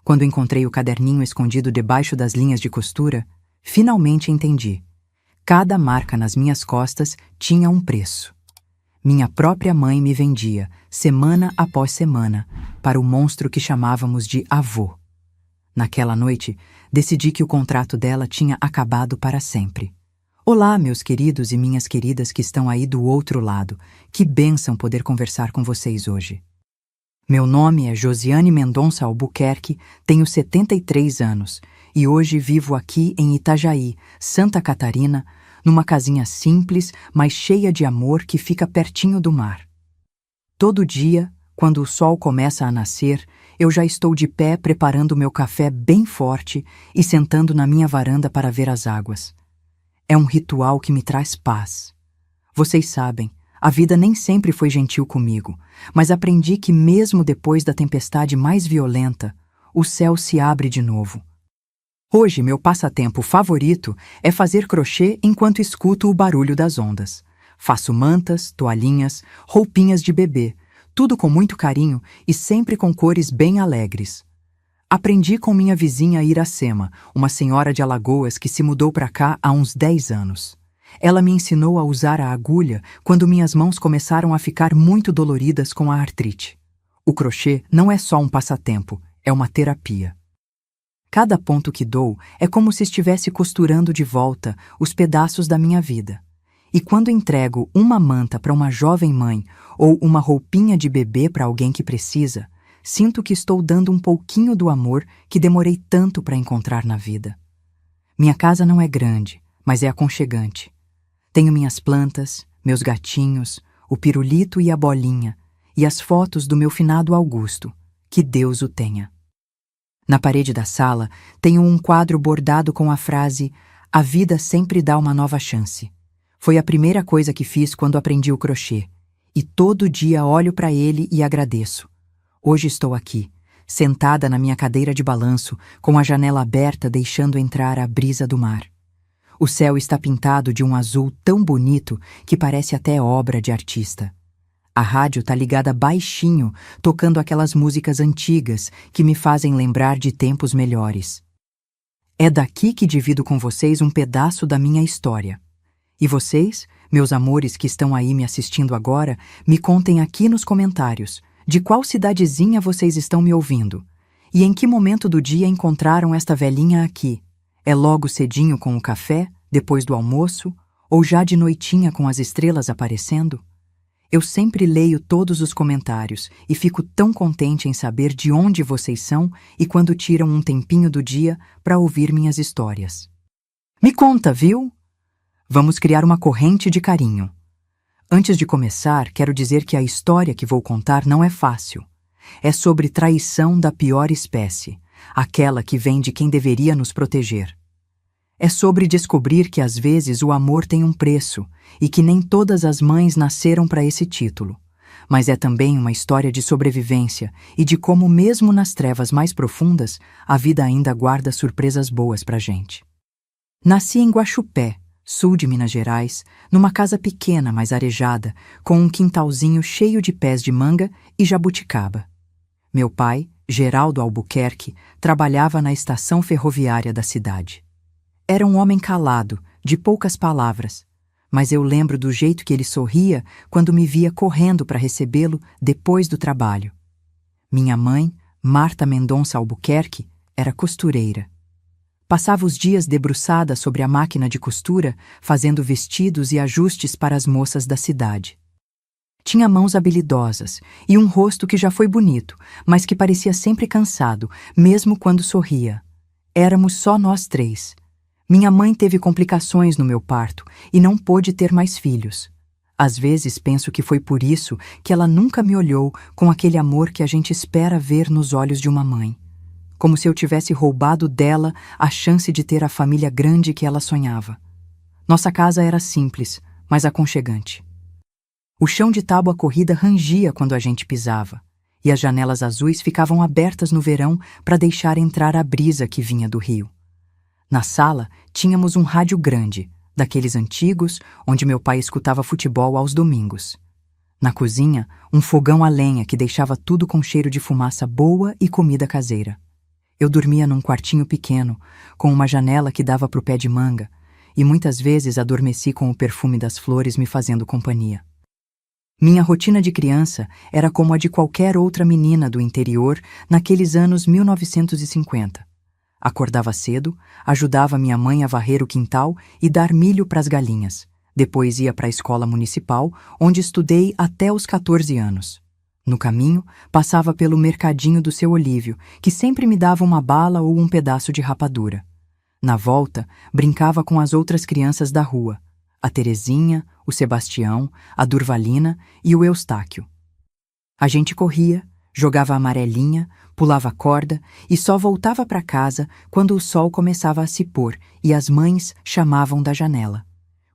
Quando encontrei o caderninho escondido debaixo das linhas de costura, finalmente entendi. Cada marca nas minhas costas tinha um preço. Minha própria mãe me vendia, semana após semana, para o monstro que chamávamos de avô. Naquela noite, decidi que o contrato dela tinha acabado para sempre. Olá, meus queridos e minhas queridas que estão aí do outro lado. Que bênção poder conversar com vocês hoje. Meu nome é Josiane Mendonça Albuquerque, tenho 73 anos e hoje vivo aqui em Itajaí, Santa Catarina, numa casinha simples, mas cheia de amor que fica pertinho do mar. Todo dia, quando o sol começa a nascer, eu já estou de pé preparando meu café bem forte e sentando na minha varanda para ver as águas. É um ritual que me traz paz. Vocês sabem, a vida nem sempre foi gentil comigo, mas aprendi que mesmo depois da tempestade mais violenta, o céu se abre de novo. Hoje, meu passatempo favorito é fazer crochê enquanto escuto o barulho das ondas. Faço mantas, toalhinhas, roupinhas de bebê, tudo com muito carinho e sempre com cores bem alegres. Aprendi com minha vizinha Iracema, uma senhora de Alagoas que se mudou para cá há uns 10 anos. Ela me ensinou a usar a agulha quando minhas mãos começaram a ficar muito doloridas com a artrite. O crochê não é só um passatempo, é uma terapia. Cada ponto que dou é como se estivesse costurando de volta os pedaços da minha vida. E quando entrego uma manta para uma jovem mãe ou uma roupinha de bebê para alguém que precisa, sinto que estou dando um pouquinho do amor que demorei tanto para encontrar na vida. Minha casa não é grande, mas é aconchegante. Tenho minhas plantas, meus gatinhos, o pirulito e a bolinha, e as fotos do meu finado Augusto, que Deus o tenha. Na parede da sala, tenho um quadro bordado com a frase "A vida sempre dá uma nova chance". Foi a primeira coisa que fiz quando aprendi o crochê, e todo dia olho para ele e agradeço. Hoje estou aqui, sentada na minha cadeira de balanço, com a janela aberta deixando entrar a brisa do mar. O céu está pintado de um azul tão bonito que parece até obra de artista. A rádio está ligada baixinho, tocando aquelas músicas antigas que me fazem lembrar de tempos melhores. É daqui que divido com vocês um pedaço da minha história. E vocês, meus amores que estão aí me assistindo agora, me contem aqui nos comentários de qual cidadezinha vocês estão me ouvindo e em que momento do dia encontraram esta velhinha aqui. É logo cedinho com o café, depois do almoço, ou já de noitinha com as estrelas aparecendo? Eu sempre leio todos os comentários e fico tão contente em saber de onde vocês são e quando tiram um tempinho do dia para ouvir minhas histórias. Me conta, viu? Vamos criar uma corrente de carinho. Antes de começar, quero dizer que a história que vou contar não é fácil. É sobre traição da pior espécie, aquela que vem de quem deveria nos proteger. É sobre descobrir que às vezes o amor tem um preço e que nem todas as mães nasceram para esse título. Mas é também uma história de sobrevivência e de como mesmo nas trevas mais profundas, a vida ainda guarda surpresas boas pra gente. Nasci em Guaxupé, sul de Minas Gerais, numa casa pequena, mas arejada, com um quintalzinho cheio de pés de manga e jabuticaba. Meu pai, Geraldo Albuquerque, trabalhava na estação ferroviária da cidade. Era um homem calado, de poucas palavras, mas eu lembro do jeito que ele sorria quando me via correndo para recebê-lo depois do trabalho. Minha mãe, Marta Mendonça Albuquerque, era costureira. Passava os dias debruçada sobre a máquina de costura, fazendo vestidos e ajustes para as moças da cidade. Tinha mãos habilidosas e um rosto que já foi bonito, mas que parecia sempre cansado, mesmo quando sorria. Éramos só nós três. Minha mãe teve complicações no meu parto e não pôde ter mais filhos. Às vezes penso que foi por isso que ela nunca me olhou com aquele amor que a gente espera ver nos olhos de uma mãe. Como se eu tivesse roubado dela a chance de ter a família grande que ela sonhava. Nossa casa era simples, mas aconchegante. O chão de tábua corrida rangia quando a gente pisava, e as janelas azuis ficavam abertas no verão para deixar entrar a brisa que vinha do rio. Na sala, tínhamos um rádio grande, daqueles antigos, onde meu pai escutava futebol aos domingos. Na cozinha, um fogão a lenha que deixava tudo com cheiro de fumaça boa e comida caseira. Eu dormia num quartinho pequeno, com uma janela que dava para o pé de manga, e muitas vezes adormeci com o perfume das flores me fazendo companhia. Minha rotina de criança era como a de qualquer outra menina do interior naqueles anos 1950. Acordava cedo, ajudava minha mãe a varrer o quintal e dar milho para as galinhas. Depois ia para a escola municipal, onde estudei até os 14 anos. No caminho, passava pelo mercadinho do seu Olívio, que sempre me dava uma bala ou um pedaço de rapadura. Na volta, brincava com as outras crianças da rua, a Terezinha, o Sebastião, a Durvalina e o Eustáquio. A gente corria, jogava amarelinha, pulava corda e só voltava para casa quando o sol começava a se pôr e as mães chamavam da janela.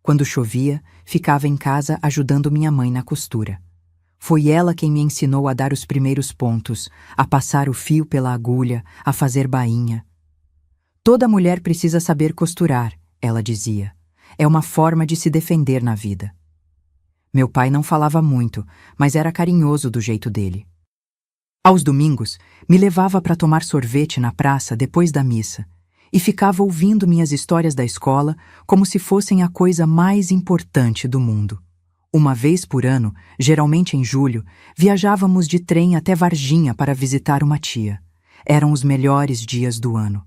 Quando chovia, ficava em casa ajudando minha mãe na costura. Foi ela quem me ensinou a dar os primeiros pontos, a passar o fio pela agulha, a fazer bainha. Toda mulher precisa saber costurar, ela dizia. É uma forma de se defender na vida. Meu pai não falava muito, mas era carinhoso do jeito dele. Aos domingos, me levava para tomar sorvete na praça depois da missa e ficava ouvindo minhas histórias da escola como se fossem a coisa mais importante do mundo. Uma vez por ano, geralmente em julho, viajávamos de trem até Varginha para visitar uma tia. Eram os melhores dias do ano.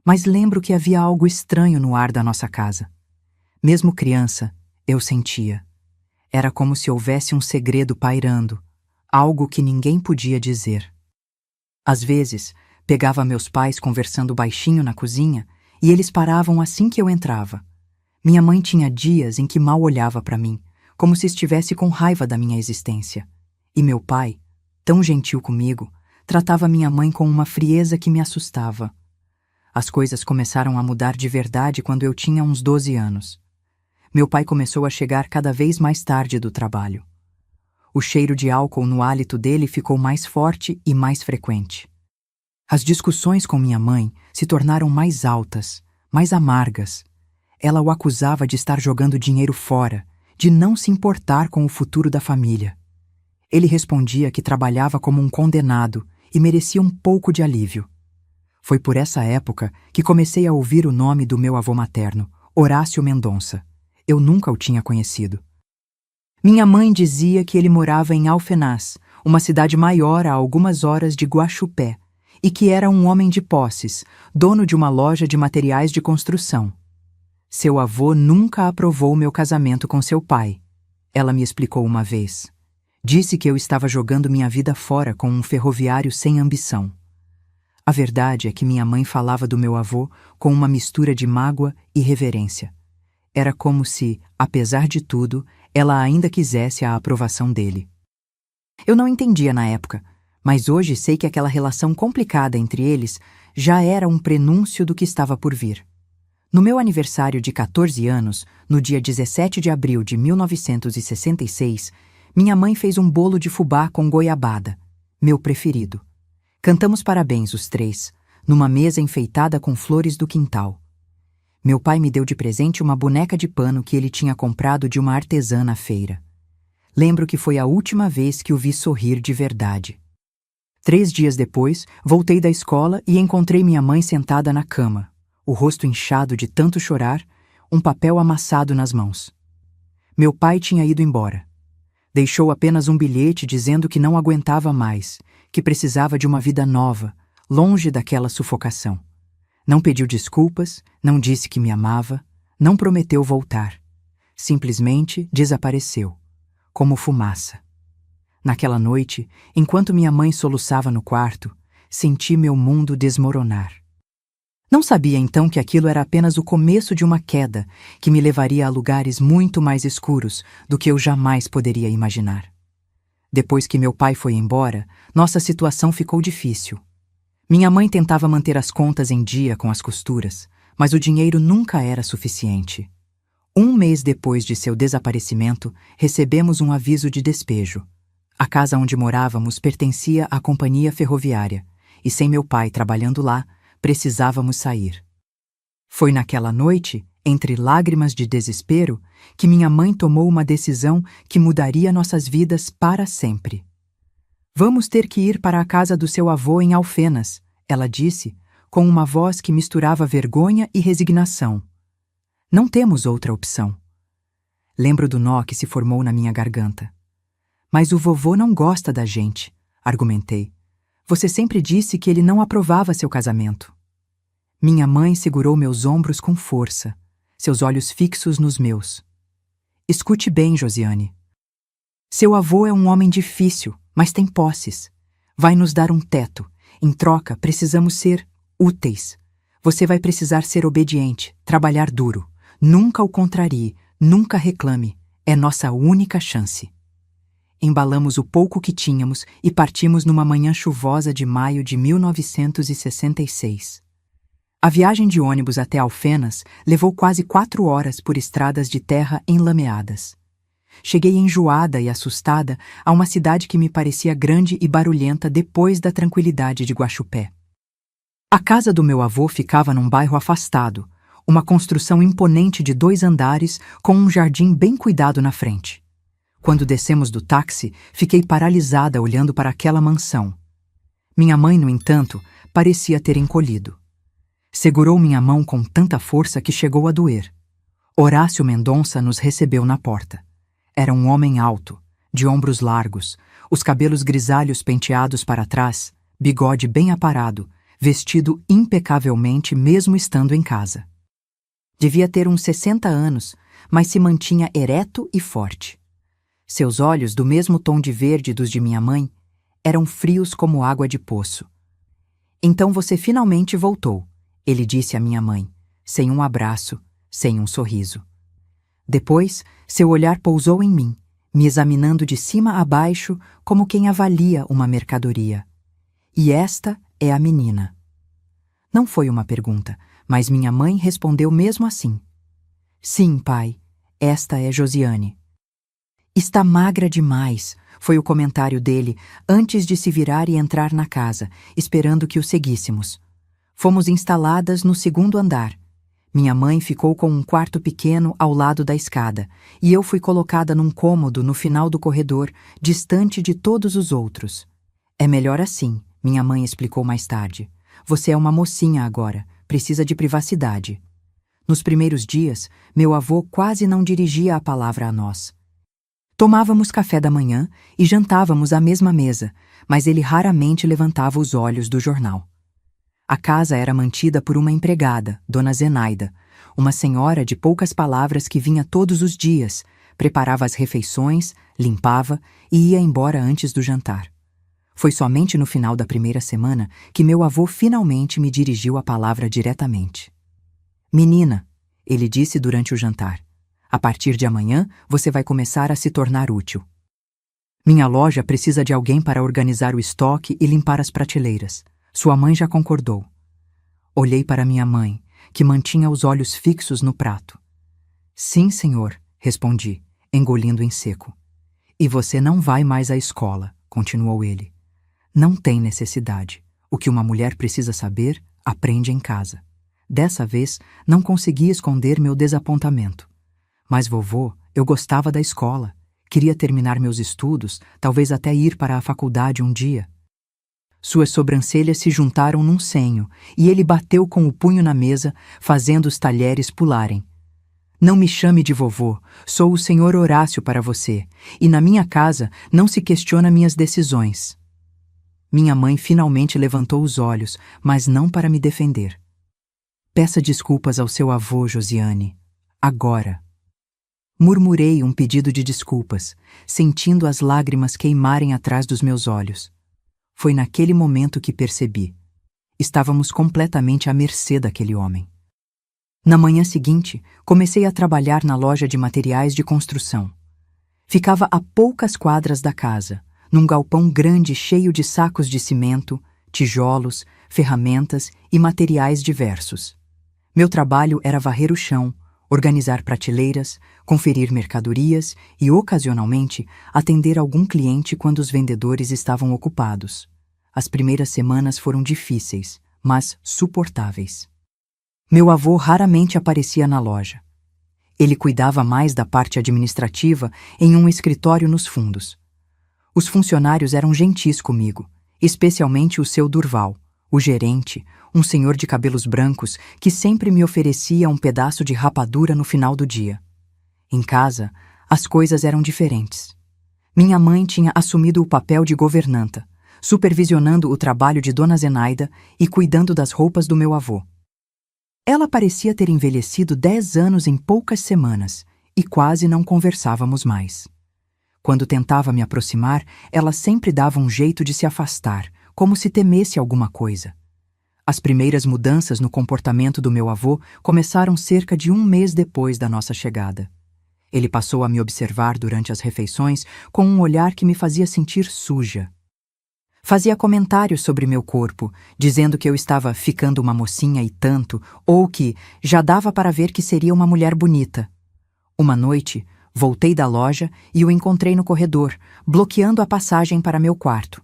Mas lembro que havia algo estranho no ar da nossa casa. Mesmo criança, eu sentia. Era como se houvesse um segredo pairando, algo que ninguém podia dizer. Às vezes, pegava meus pais conversando baixinho na cozinha e eles paravam assim que eu entrava. Minha mãe tinha dias em que mal olhava para mim, como se estivesse com raiva da minha existência. E meu pai, tão gentil comigo, tratava minha mãe com uma frieza que me assustava. As coisas começaram a mudar de verdade quando eu tinha uns 12 anos. Meu pai começou a chegar cada vez mais tarde do trabalho. O cheiro de álcool no hálito dele ficou mais forte e mais frequente. As discussões com minha mãe se tornaram mais altas, mais amargas. Ela o acusava de estar jogando dinheiro fora, de não se importar com o futuro da família. Ele respondia que trabalhava como um condenado e merecia um pouco de alívio. Foi por essa época que comecei a ouvir o nome do meu avô materno, Horácio Mendonça. Eu nunca o tinha conhecido. Minha mãe dizia que ele morava em Alfenaz, uma cidade maior a algumas horas de Guaxupé, e que era um homem de posses, dono de uma loja de materiais de construção. Seu avô nunca aprovou meu casamento com seu pai. Ela me explicou uma vez. Disse que eu estava jogando minha vida fora com um ferroviário sem ambição. A verdade é que minha mãe falava do meu avô com uma mistura de mágoa e reverência. Era como se, apesar de tudo, ela ainda quisesse a aprovação dele. Eu não entendia na época, mas hoje sei que aquela relação complicada entre eles já era um prenúncio do que estava por vir. No meu aniversário de 14 anos, no dia 17 de abril de 1966, minha mãe fez um bolo de fubá com goiabada, meu preferido. Cantamos parabéns os três, numa mesa enfeitada com flores do quintal. Meu pai me deu de presente uma boneca de pano que ele tinha comprado de uma artesã na feira. Lembro que foi a última vez que o vi sorrir de verdade. 3 dias depois, voltei da escola e encontrei minha mãe sentada na cama, o rosto inchado de tanto chorar, um papel amassado nas mãos. Meu pai tinha ido embora. Deixou apenas um bilhete dizendo que não aguentava mais, que precisava de uma vida nova, longe daquela sufocação. Não pediu desculpas, não disse que me amava, não prometeu voltar. Simplesmente desapareceu, como fumaça. Naquela noite, enquanto minha mãe soluçava no quarto, senti meu mundo desmoronar. Não sabia então que aquilo era apenas o começo de uma queda que me levaria a lugares muito mais escuros do que eu jamais poderia imaginar. Depois que meu pai foi embora, nossa situação ficou difícil. Minha mãe tentava manter as contas em dia com as costuras, mas o dinheiro nunca era suficiente. 1 mês depois de seu desaparecimento, recebemos um aviso de despejo. A casa onde morávamos pertencia à companhia ferroviária, e sem meu pai trabalhando lá, precisávamos sair. Foi naquela noite, entre lágrimas de desespero, que minha mãe tomou uma decisão que mudaria nossas vidas para sempre. Vamos ter que ir para a casa do seu avô em Alfenas, ela disse, com uma voz que misturava vergonha e resignação. Não temos outra opção. Lembro do nó que se formou na minha garganta. Mas o vovô não gosta da gente, argumentei. Você sempre disse que ele não aprovava seu casamento. Minha mãe segurou meus ombros com força, seus olhos fixos nos meus. Escute bem, Josiane. Seu avô é um homem difícil, mas tem posses. Vai nos dar um teto. Em troca, precisamos ser úteis. Você vai precisar ser obediente, trabalhar duro. Nunca o contrarie, nunca reclame. É nossa única chance. Embalamos o pouco que tínhamos e partimos numa manhã chuvosa de maio de 1966. A viagem de ônibus até Alfenas levou quase 4 horas por estradas de terra enlameadas. Cheguei enjoada e assustada a uma cidade que me parecia grande e barulhenta depois da tranquilidade de Guaxupé. A casa do meu avô ficava num bairro afastado, uma construção imponente de 2 andares com um jardim bem cuidado na frente. Quando descemos do táxi, fiquei paralisada olhando para aquela mansão. Minha mãe, no entanto, parecia ter encolhido. Segurou minha mão com tanta força que chegou a doer. Horácio Mendonça nos recebeu na porta. Era um homem alto, de ombros largos, os cabelos grisalhos penteados para trás, bigode bem aparado, vestido impecavelmente mesmo estando em casa. Devia ter uns 60 anos, mas se mantinha ereto e forte. Seus olhos, do mesmo tom de verde dos de minha mãe, eram frios como água de poço. Então você finalmente voltou, ele disse à minha mãe, sem um abraço, sem um sorriso. Depois, seu olhar pousou em mim, me examinando de cima a baixo como quem avalia uma mercadoria. E esta é a menina. Não foi uma pergunta, mas minha mãe respondeu mesmo assim. Sim, pai, esta é Josiane. Está magra demais, foi o comentário dele antes de se virar e entrar na casa, esperando que o seguíssemos. Fomos instaladas no 2º andar. Minha mãe ficou com um quarto pequeno ao lado da escada, e eu fui colocada num cômodo no final do corredor, distante de todos os outros. É melhor assim, minha mãe explicou mais tarde. Você é uma mocinha agora, precisa de privacidade. Nos primeiros dias, meu avô quase não dirigia a palavra a nós. Tomávamos café da manhã e jantávamos à mesma mesa, mas ele raramente levantava os olhos do jornal. A casa era mantida por uma empregada, Dona Zenaida, uma senhora de poucas palavras que vinha todos os dias, preparava as refeições, limpava e ia embora antes do jantar. Foi somente no final da primeira semana que meu avô finalmente me dirigiu a palavra diretamente. Menina, ele disse durante o jantar, a partir de amanhã você vai começar a se tornar útil. Minha loja precisa de alguém para organizar o estoque e limpar as prateleiras. Sua mãe já concordou. Olhei para minha mãe, que mantinha os olhos fixos no prato. Sim, senhor, respondi, engolindo em seco. E você não vai mais à escola, continuou ele. Não tem necessidade. O que uma mulher precisa saber, aprende em casa. Dessa vez, não consegui esconder meu desapontamento. Mas, vovô, eu gostava da escola. Queria terminar meus estudos, talvez até ir para a faculdade um dia. Suas sobrancelhas se juntaram num senho, e ele bateu com o punho na mesa, fazendo os talheres pularem. Não me chame de vovô, sou o senhor Horácio para você, e na minha casa não se questiona minhas decisões. Minha mãe finalmente levantou os olhos, mas não para me defender. Peça desculpas ao seu avô, Josiane. Agora. Murmurei um pedido de desculpas, sentindo as lágrimas queimarem atrás dos meus olhos. Foi naquele momento que percebi. Estávamos completamente à mercê daquele homem. Na manhã seguinte, comecei a trabalhar na loja de materiais de construção. Ficava a poucas quadras da casa, num galpão grande cheio de sacos de cimento, tijolos, ferramentas e materiais diversos. Meu trabalho era varrer o chão, organizar prateleiras, conferir mercadorias e, ocasionalmente, atender algum cliente quando os vendedores estavam ocupados. As primeiras semanas foram difíceis, mas suportáveis. Meu avô raramente aparecia na loja. Ele cuidava mais da parte administrativa em um escritório nos fundos. Os funcionários eram gentis comigo, especialmente o seu Durval, O gerente, um senhor de cabelos brancos que sempre me oferecia um pedaço de rapadura no final do dia. Em casa, as coisas eram diferentes. Minha mãe tinha assumido o papel de governanta, supervisionando o trabalho de Dona Zenaida e cuidando das roupas do meu avô. Ela parecia ter envelhecido 10 anos em poucas semanas e quase não conversávamos mais. Quando tentava me aproximar, ela sempre dava um jeito de se afastar, como se temesse alguma coisa. As primeiras mudanças no comportamento do meu avô começaram cerca de 1 mês depois da nossa chegada. Ele passou a me observar durante as refeições com um olhar que me fazia sentir suja. Fazia comentários sobre meu corpo, dizendo que eu estava ficando uma mocinha e tanto, ou que já dava para ver que seria uma mulher bonita. Uma noite, voltei da loja e o encontrei no corredor, bloqueando a passagem para meu quarto.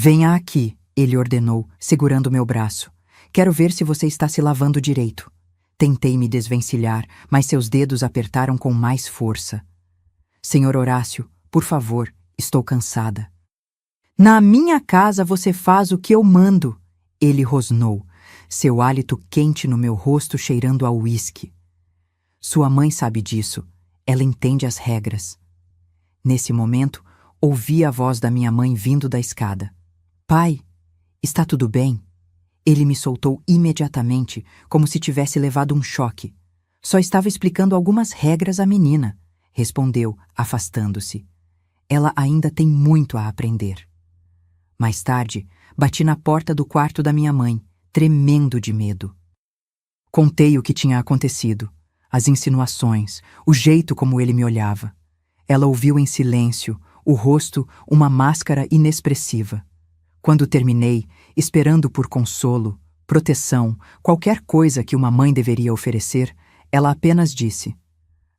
"Venha aqui", ele ordenou, segurando meu braço. "Quero ver se você está se lavando direito." Tentei me desvencilhar, mas seus dedos apertaram com mais força. "Senhor Horácio, por favor, estou cansada." "Na minha casa você faz o que eu mando", ele rosnou, seu hálito quente no meu rosto cheirando a uísque. "Sua mãe sabe disso, ela entende as regras." Nesse momento, ouvi a voz da minha mãe vindo da escada. "Pai, está tudo bem?" Ele me soltou imediatamente, como se tivesse levado um choque. "Só estava explicando algumas regras à menina", respondeu, afastando-se. "Ela ainda tem muito a aprender." Mais tarde, bati na porta do quarto da minha mãe, tremendo de medo. Contei o que tinha acontecido, as insinuações, o jeito como ele me olhava. Ela ouviu em silêncio, o rosto uma máscara inexpressiva. Quando terminei, esperando por consolo, proteção, qualquer coisa que uma mãe deveria oferecer, ela apenas disse: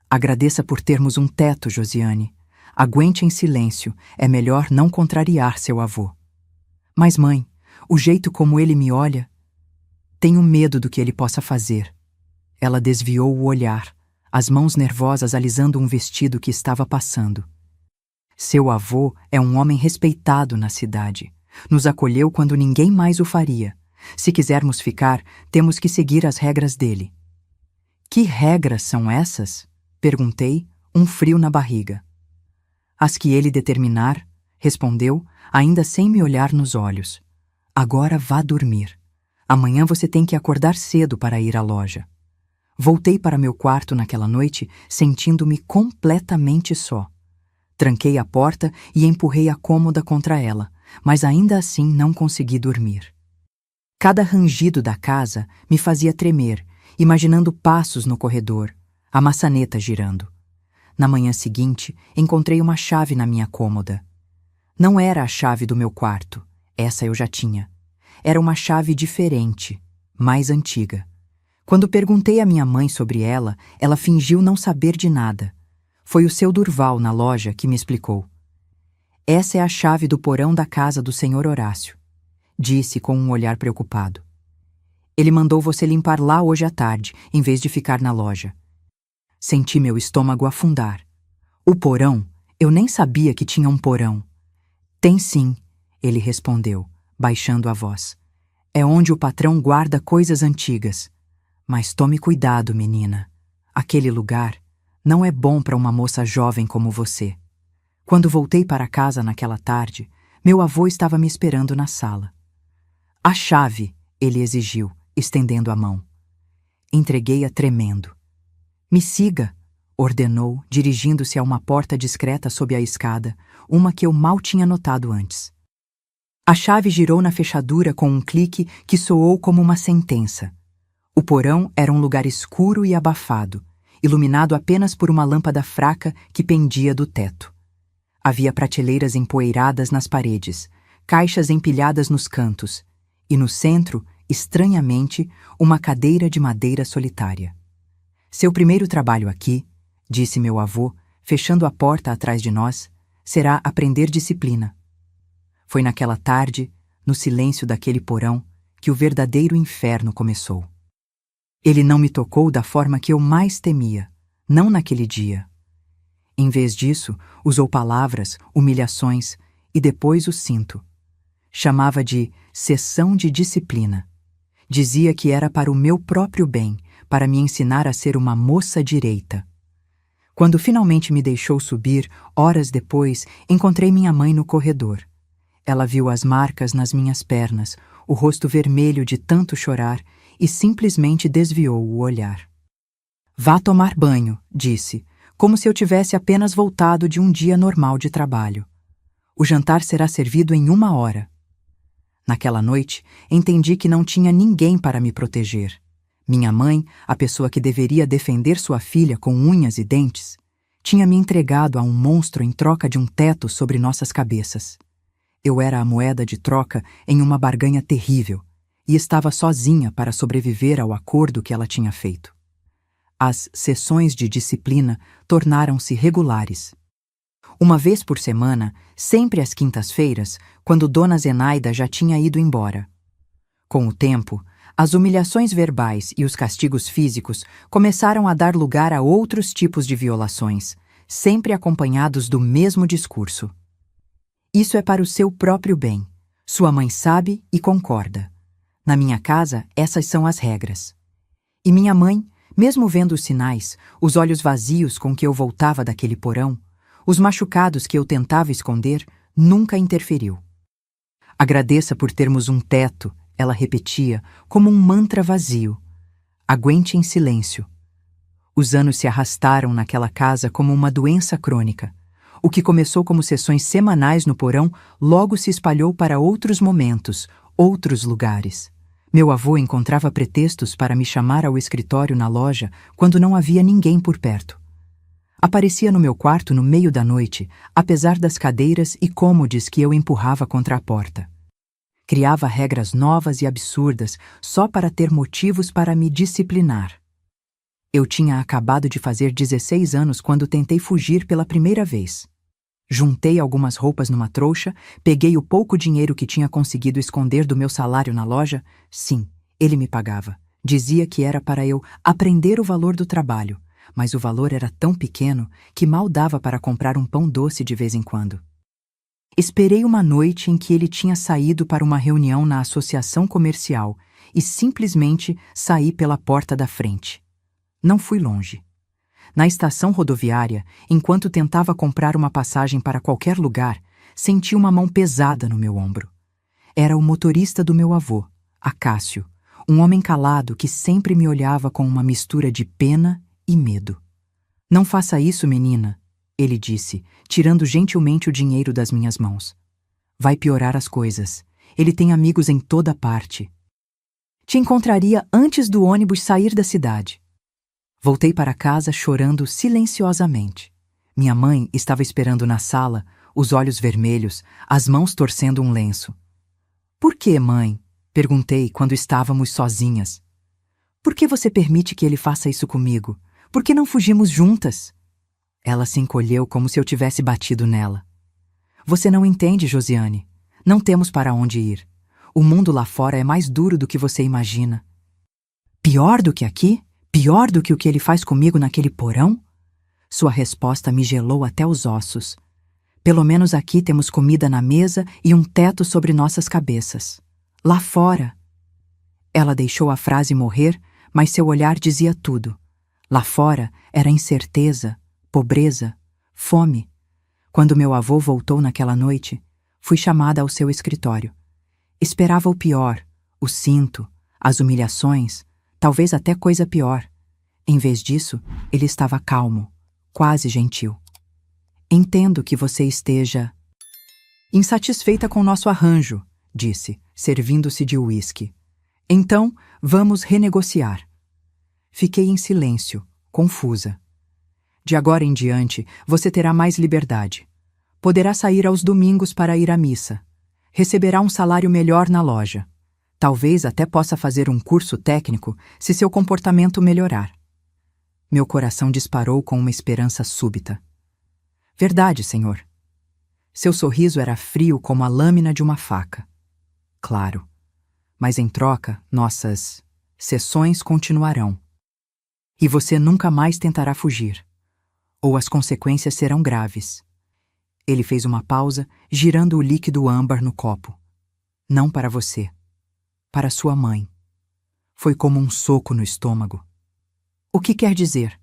"Agradeça por termos um teto, Josiane. Aguente em silêncio, é melhor não contrariar seu avô." "Mas mãe, o jeito como ele me olha, tenho medo do que ele possa fazer." Ela desviou o olhar, as mãos nervosas alisando um vestido que estava passando. "Seu avô é um homem respeitado na cidade. Nos acolheu quando ninguém mais o faria. Se quisermos ficar, temos que seguir as regras dele." "Que regras são essas?" perguntei, um frio na barriga. "As que ele determinar", respondeu, ainda sem me olhar nos olhos. "Agora vá dormir. Amanhã você tem que acordar cedo para ir à loja." Voltei para meu quarto naquela noite, sentindo-me completamente só. Tranquei a porta e empurrei a cômoda contra ela, mas ainda assim não consegui dormir. Cada rangido da casa me fazia tremer, imaginando passos no corredor, a maçaneta girando. Na manhã seguinte, encontrei uma chave na minha cômoda. Não era a chave do meu quarto, essa eu já tinha. Era uma chave diferente, mais antiga. Quando perguntei à minha mãe sobre ela, ela fingiu não saber de nada. Foi o seu Durval, na loja, que me explicou. "Essa é a chave do porão da casa do senhor Horácio", disse com um olhar preocupado. "Ele mandou você limpar lá hoje à tarde, em vez de ficar na loja." Senti meu estômago afundar. "O porão? Eu nem sabia que tinha um porão." "Tem sim", ele respondeu, baixando a voz. "É onde o patrão guarda coisas antigas. Mas tome cuidado, menina. Aquele lugar não é bom para uma moça jovem como você." Quando voltei para casa naquela tarde, meu avô estava me esperando na sala. "A chave", ele exigiu, estendendo a mão. Entreguei-a tremendo. "Me siga", ordenou, dirigindo-se a uma porta discreta sob a escada, uma que eu mal tinha notado antes. A chave girou na fechadura com um clique que soou como uma sentença. O porão era um lugar escuro e abafado, iluminado apenas por uma lâmpada fraca que pendia do teto. Havia prateleiras empoeiradas nas paredes, caixas empilhadas nos cantos, e no centro, estranhamente, uma cadeira de madeira solitária. "Seu primeiro trabalho aqui", disse meu avô, fechando a porta atrás de nós, "será aprender disciplina." Foi naquela tarde, no silêncio daquele porão, que o verdadeiro inferno começou. Ele não me tocou da forma que eu mais temia, não naquele dia. Em vez disso, usou palavras, humilhações e depois o cinto. Chamava de sessão de disciplina. Dizia que era para o meu próprio bem, para me ensinar a ser uma moça direita. Quando finalmente me deixou subir, horas depois, encontrei minha mãe no corredor. Ela viu as marcas nas minhas pernas, o rosto vermelho de tanto chorar, e simplesmente desviou o olhar. "Vá tomar banho", disse, como se eu tivesse apenas voltado de um dia normal de trabalho. "O jantar será servido em 1 hora." Naquela noite, entendi que não tinha ninguém para me proteger. Minha mãe, a pessoa que deveria defender sua filha com unhas e dentes, tinha me entregado a um monstro em troca de um teto sobre nossas cabeças. Eu era a moeda de troca em uma barganha terrível e estava sozinha para sobreviver ao acordo que ela tinha feito. As sessões de disciplina tornaram-se regulares. Uma vez por semana, sempre às quintas-feiras, quando Dona Zenaida já tinha ido embora. Com o tempo, as humilhações verbais e os castigos físicos começaram a dar lugar a outros tipos de violações, sempre acompanhados do mesmo discurso. "Isso é para o seu próprio bem. Sua mãe sabe e concorda. Na minha casa, essas são as regras." E minha mãe, mesmo vendo os sinais, os olhos vazios com que eu voltava daquele porão, os machucados que eu tentava esconder, nunca interferiu. "Agradeça por termos um teto", ela repetia, como um mantra vazio. "Aguente em silêncio." Os anos se arrastaram naquela casa como uma doença crônica. O que começou como sessões semanais no porão logo se espalhou para outros momentos, outros lugares. Meu avô encontrava pretextos para me chamar ao escritório na loja quando não havia ninguém por perto. Aparecia no meu quarto no meio da noite, apesar das cadeiras e cômodes que eu empurrava contra a porta. Criava regras novas e absurdas só para ter motivos para me disciplinar. Eu tinha acabado de fazer 16 anos quando tentei fugir pela primeira vez. Juntei algumas roupas numa trouxa, peguei o pouco dinheiro que tinha conseguido esconder do meu salário na loja. Sim, ele me pagava. Dizia que era para eu aprender o valor do trabalho, mas o valor era tão pequeno que mal dava para comprar um pão doce de vez em quando. Esperei uma noite em que ele tinha saído para uma reunião na associação comercial e simplesmente saí pela porta da frente. Não fui longe. Na estação rodoviária, enquanto tentava comprar uma passagem para qualquer lugar, senti uma mão pesada no meu ombro. Era o motorista do meu avô, Acácio, um homem calado que sempre me olhava com uma mistura de pena e medo. "Não faça isso, menina", ele disse, tirando gentilmente o dinheiro das minhas mãos. "Vai piorar as coisas. Ele tem amigos em toda parte. Te encontraria antes do ônibus sair da cidade." Voltei para casa chorando silenciosamente. Minha mãe estava esperando na sala, os olhos vermelhos, as mãos torcendo um lenço. "Por que, mãe?" perguntei quando estávamos sozinhas. "Por que você permite que ele faça isso comigo? Por que não fugimos juntas?" Ela se encolheu como se eu tivesse batido nela. "Você não entende, Josiane. Não temos para onde ir. O mundo lá fora é mais duro do que você imagina." "Pior do que aqui? Pior do que o que ele faz comigo naquele porão?" Sua resposta me gelou até os ossos. "Pelo menos aqui temos comida na mesa e um teto sobre nossas cabeças. Lá fora..." Ela deixou a frase morrer, mas seu olhar dizia tudo. Lá fora era incerteza, pobreza, fome. Quando meu avô voltou naquela noite, fui chamada ao seu escritório. Esperava o pior, o cinto, as humilhações, talvez até coisa pior. Em vez disso, ele estava calmo, quase gentil. "Entendo que você esteja insatisfeita com nosso arranjo", disse, servindo-se de uísque. "Então, vamos renegociar." Fiquei em silêncio, confusa. "De agora em diante, você terá mais liberdade. Poderá sair aos domingos para ir à missa. Receberá um salário melhor na loja. Talvez até possa fazer um curso técnico se seu comportamento melhorar." Meu coração disparou com uma esperança súbita. "Verdade, senhor." Seu sorriso era frio como a lâmina de uma faca. "Claro. Mas em troca, nossas sessões continuarão. E você nunca mais tentará fugir. Ou as consequências serão graves." Ele fez uma pausa, girando o líquido âmbar no copo. Não para você. Para sua mãe. Foi como um soco no estômago. O que quer dizer?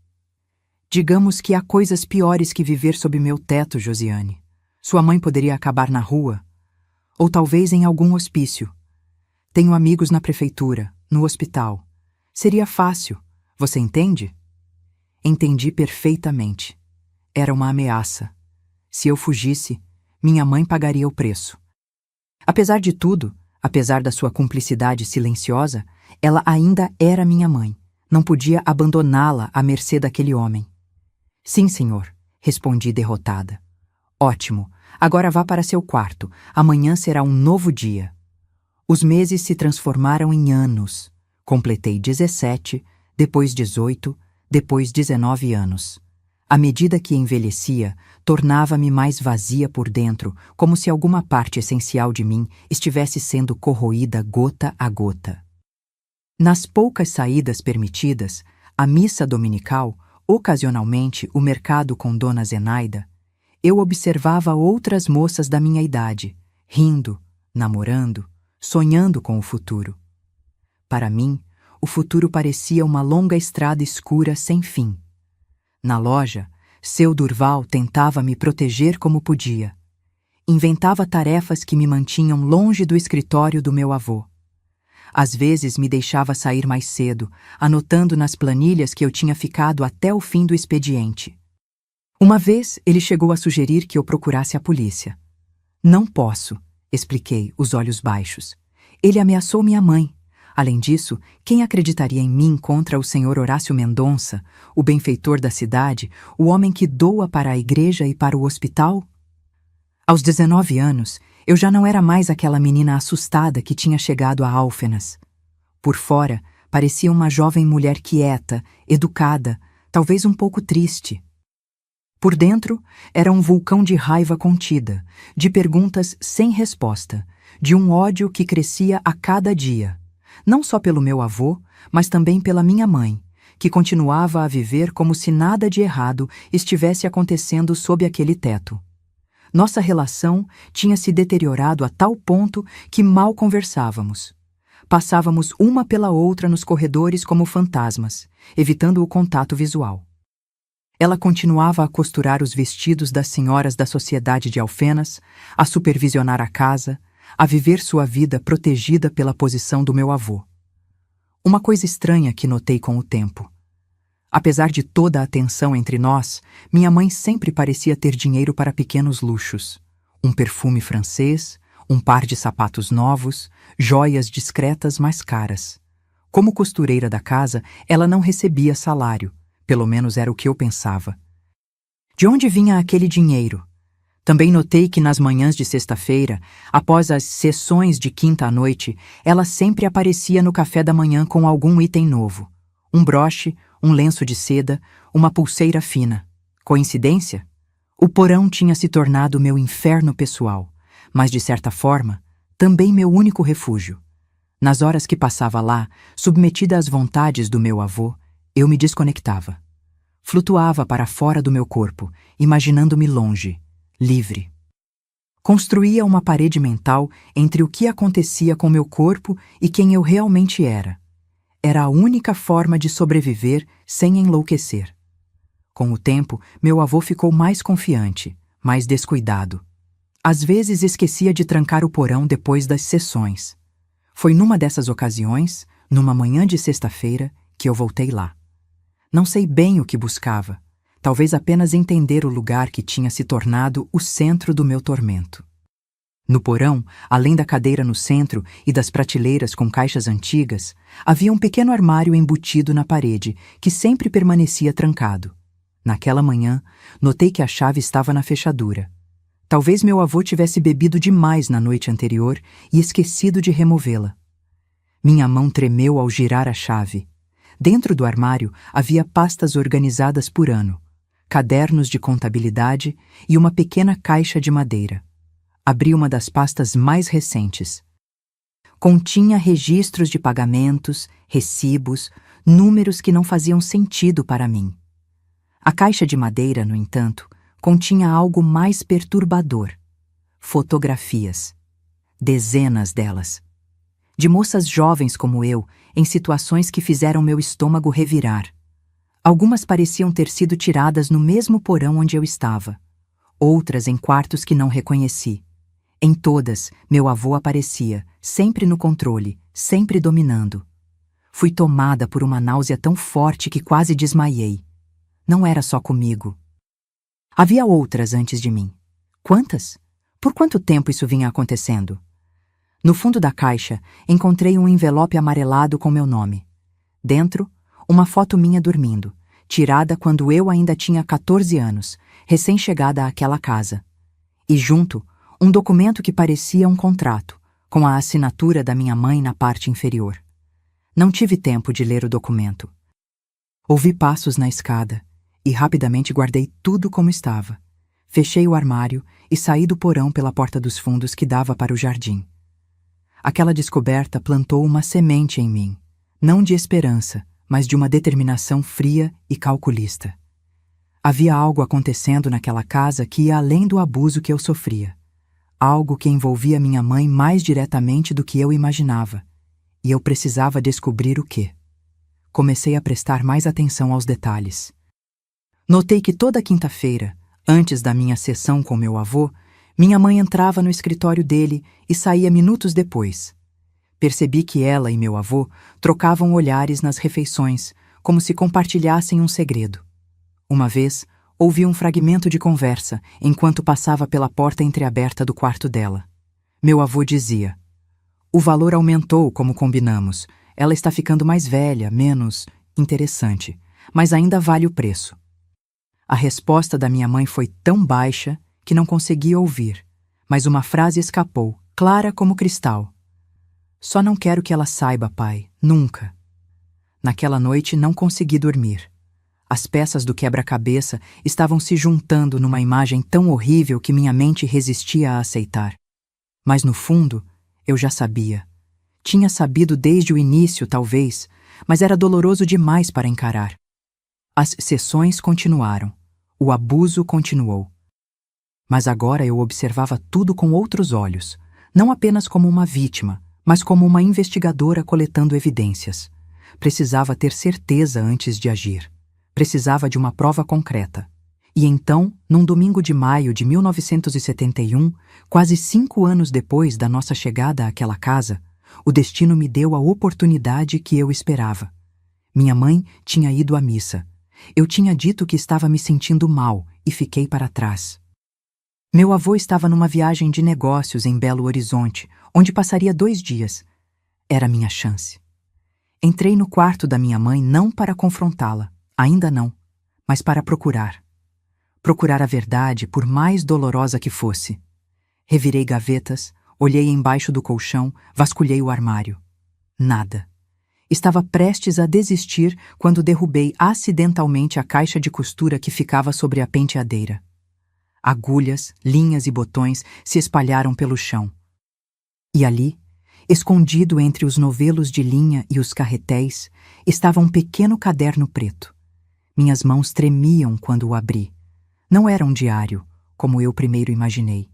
Digamos que há coisas piores que viver sob meu teto, Josiane. Sua mãe poderia acabar na rua, ou talvez em algum hospício. Tenho amigos na prefeitura, no hospital. Seria fácil, você entende? Entendi perfeitamente. Era uma ameaça. Se eu fugisse, minha mãe pagaria o preço. Apesar de tudo, apesar da sua cumplicidade silenciosa, ela ainda era minha mãe. Não podia abandoná-la à mercê daquele homem. Sim, senhor, respondi derrotada. Ótimo, agora vá para seu quarto. Amanhã será um novo dia. Os meses se transformaram em anos. Completei 17, depois 18, depois 19 anos. À medida que envelhecia, tornava-me mais vazia por dentro, como se alguma parte essencial de mim estivesse sendo corroída gota a gota. Nas poucas saídas permitidas, a missa dominical, ocasionalmente o mercado com Dona Zenaida, eu observava outras moças da minha idade, rindo, namorando, sonhando com o futuro. Para mim, o futuro parecia uma longa estrada escura sem fim. Na loja, seu Durval tentava me proteger como podia. Inventava tarefas que me mantinham longe do escritório do meu avô. Às vezes me deixava sair mais cedo, anotando nas planilhas que eu tinha ficado até o fim do expediente. Uma vez ele chegou a sugerir que eu procurasse a polícia. Não posso, expliquei, os olhos baixos. Ele ameaçou minha mãe. Além disso, quem acreditaria em mim contra o senhor Horácio Mendonça, o benfeitor da cidade, o homem que doa para a igreja e para o hospital? Aos 19 anos, eu já não era mais aquela menina assustada que tinha chegado a Alfenas. Por fora, parecia uma jovem mulher quieta, educada, talvez um pouco triste. Por dentro, era um vulcão de raiva contida, de perguntas sem resposta, de um ódio que crescia a cada dia. Não só pelo meu avô, mas também pela minha mãe, que continuava a viver como se nada de errado estivesse acontecendo sob aquele teto. Nossa relação tinha se deteriorado a tal ponto que mal conversávamos. Passávamos uma pela outra nos corredores como fantasmas, evitando o contato visual. Ela continuava a costurar os vestidos das senhoras da sociedade de Alfenas, a supervisionar a casa, a viver sua vida protegida pela posição do meu avô. Uma coisa estranha que notei com o tempo. Apesar de toda a tensão entre nós, minha mãe sempre parecia ter dinheiro para pequenos luxos. Um perfume francês, um par de sapatos novos, joias discretas mais caras. Como costureira da casa, ela não recebia salário, pelo menos era o que eu pensava. De onde vinha aquele dinheiro? Também notei que nas manhãs de sexta-feira, após as sessões de quinta à noite, ela sempre aparecia no café da manhã com algum item novo. Um broche, um lenço de seda, uma pulseira fina. Coincidência? O porão tinha se tornado meu inferno pessoal, mas de certa forma, também meu único refúgio. Nas horas que passava lá, submetida às vontades do meu avô, eu me desconectava. Flutuava para fora do meu corpo, imaginando-me longe, livre. Construía uma parede mental entre o que acontecia com meu corpo e quem eu realmente era. Era a única forma de sobreviver sem enlouquecer. Com o tempo, meu avô ficou mais confiante, mais descuidado. Às vezes esquecia de trancar o porão depois das sessões. Foi numa dessas ocasiões, numa manhã de sexta-feira, que eu voltei lá. Não sei bem o que buscava, talvez apenas entender o lugar que tinha se tornado o centro do meu tormento. No porão, além da cadeira no centro e das prateleiras com caixas antigas, havia um pequeno armário embutido na parede, que sempre permanecia trancado. Naquela manhã, notei que a chave estava na fechadura. Talvez meu avô tivesse bebido demais na noite anterior e esquecido de removê-la. Minha mão tremeu ao girar a chave. Dentro do armário havia pastas organizadas por ano, cadernos de contabilidade e uma pequena caixa de madeira. Abri uma das pastas mais recentes. Continha registros de pagamentos, recibos, números que não faziam sentido para mim. A caixa de madeira, no entanto, continha algo mais perturbador: fotografias. dezenas delas. De moças jovens como eu, em situações que fizeram meu estômago revirar. Algumas pareciam ter sido tiradas no mesmo porão onde eu estava. Outras em quartos que não reconheci. Em todas, meu avô aparecia, sempre no controle, sempre dominando. Fui tomada por uma náusea tão forte que quase desmaiei. Não era só comigo. Havia outras antes de mim. Quantas? Por quanto tempo isso vinha acontecendo? No fundo da caixa, encontrei um envelope amarelado com meu nome. Dentro, uma foto minha dormindo, tirada quando eu ainda tinha 14 anos, recém-chegada àquela casa. E junto, um documento que parecia um contrato, com a assinatura da minha mãe na parte inferior. Não tive tempo de ler o documento. Ouvi passos na escada e rapidamente guardei tudo como estava. Fechei o armário e saí do porão pela porta dos fundos que dava para o jardim. Aquela descoberta plantou uma semente em mim, não de esperança, mas de uma determinação fria e calculista. Havia algo acontecendo naquela casa que ia além do abuso que eu sofria. Algo que envolvia minha mãe mais diretamente do que eu imaginava, e eu precisava descobrir o quê. Comecei a prestar mais atenção aos detalhes. Notei que toda quinta-feira, antes da minha sessão com meu avô, minha mãe entrava no escritório dele e saía minutos depois. Percebi que ela e meu avô trocavam olhares nas refeições, como se compartilhassem um segredo. Uma vez, ouvi um fragmento de conversa enquanto passava pela porta entreaberta do quarto dela. Meu avô dizia: "O valor aumentou como combinamos. Ela está ficando mais velha, menos interessante, mas ainda vale o preço." A resposta da minha mãe foi tão baixa que não conseguia ouvir, mas uma frase escapou, clara como cristal. "Só não quero que ela saiba, pai, nunca." Naquela noite não consegui dormir. As peças do quebra-cabeça estavam se juntando numa imagem tão horrível que minha mente resistia a aceitar. Mas no fundo, eu já sabia. Tinha sabido desde o início, talvez, mas era doloroso demais para encarar. As sessões continuaram. O abuso continuou. Mas agora eu observava tudo com outros olhos, não apenas como uma vítima, mas como uma investigadora coletando evidências. Precisava ter certeza antes de agir. Precisava de uma prova concreta. E então, num domingo de maio de 1971, quase 5 anos depois da nossa chegada àquela casa, o destino me deu a oportunidade que eu esperava. Minha mãe tinha ido à missa. Eu tinha dito que estava me sentindo mal e fiquei para trás. Meu avô estava numa viagem de negócios em Belo Horizonte, onde passaria 2 dias. Era minha chance. Entrei no quarto da minha mãe não para confrontá-la, ainda não, mas para procurar. Procurar a verdade, por mais dolorosa que fosse. Revirei gavetas, olhei embaixo do colchão, vasculhei o armário. Nada. Estava prestes a desistir quando derrubei acidentalmente a caixa de costura que ficava sobre a penteadeira. Agulhas, linhas e botões se espalharam pelo chão. E ali, escondido entre os novelos de linha e os carretéis, estava um pequeno caderno preto. Minhas mãos tremiam quando o abri. Não era um diário, como eu primeiro imaginei.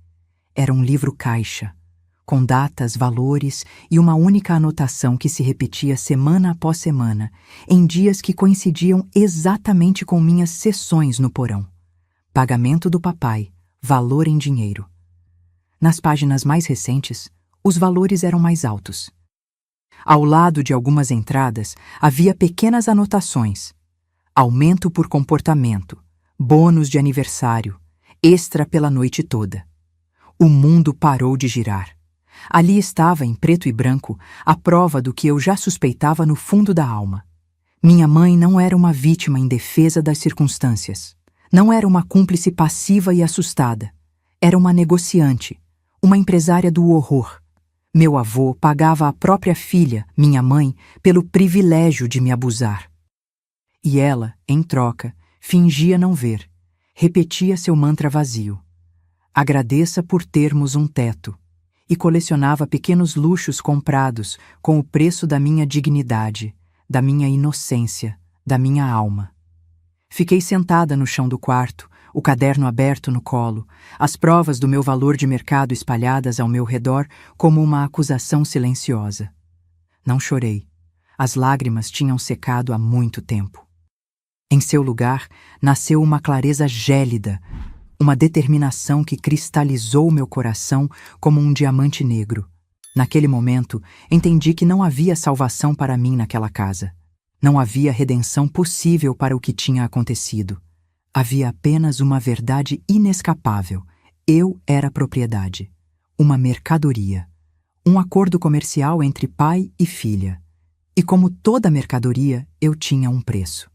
Era um livro-caixa, com datas, valores e uma única anotação que se repetia semana após semana, em dias que coincidiam exatamente com minhas sessões no porão. Pagamento do papai, valor em dinheiro. Nas páginas mais recentes, os valores eram mais altos. Ao lado de algumas entradas, havia pequenas anotações. Aumento por comportamento, bônus de aniversário, extra pela noite toda. O mundo parou de girar. Ali estava, em preto e branco, a prova do que eu já suspeitava no fundo da alma. Minha mãe não era uma vítima indefesa das circunstâncias. Não era uma cúmplice passiva e assustada. Era uma negociante, uma empresária do horror. Meu avô pagava a própria filha, minha mãe, pelo privilégio de me abusar. E ela, em troca, fingia não ver. Repetia seu mantra vazio. Agradeça por termos um teto. E colecionava pequenos luxos comprados com o preço da minha dignidade, da minha inocência, da minha alma. Fiquei sentada no chão do quarto, o caderno aberto no colo, as provas do meu valor de mercado espalhadas ao meu redor como uma acusação silenciosa. Não chorei. As lágrimas tinham secado há muito tempo. Em seu lugar, nasceu uma clareza gélida, uma determinação que cristalizou meu coração como um diamante negro. Naquele momento, entendi que não havia salvação para mim naquela casa. Não havia redenção possível para o que tinha acontecido. Havia apenas uma verdade inescapável. Eu era propriedade. Uma mercadoria. Um acordo comercial entre pai e filha. E como toda mercadoria, eu tinha um preço.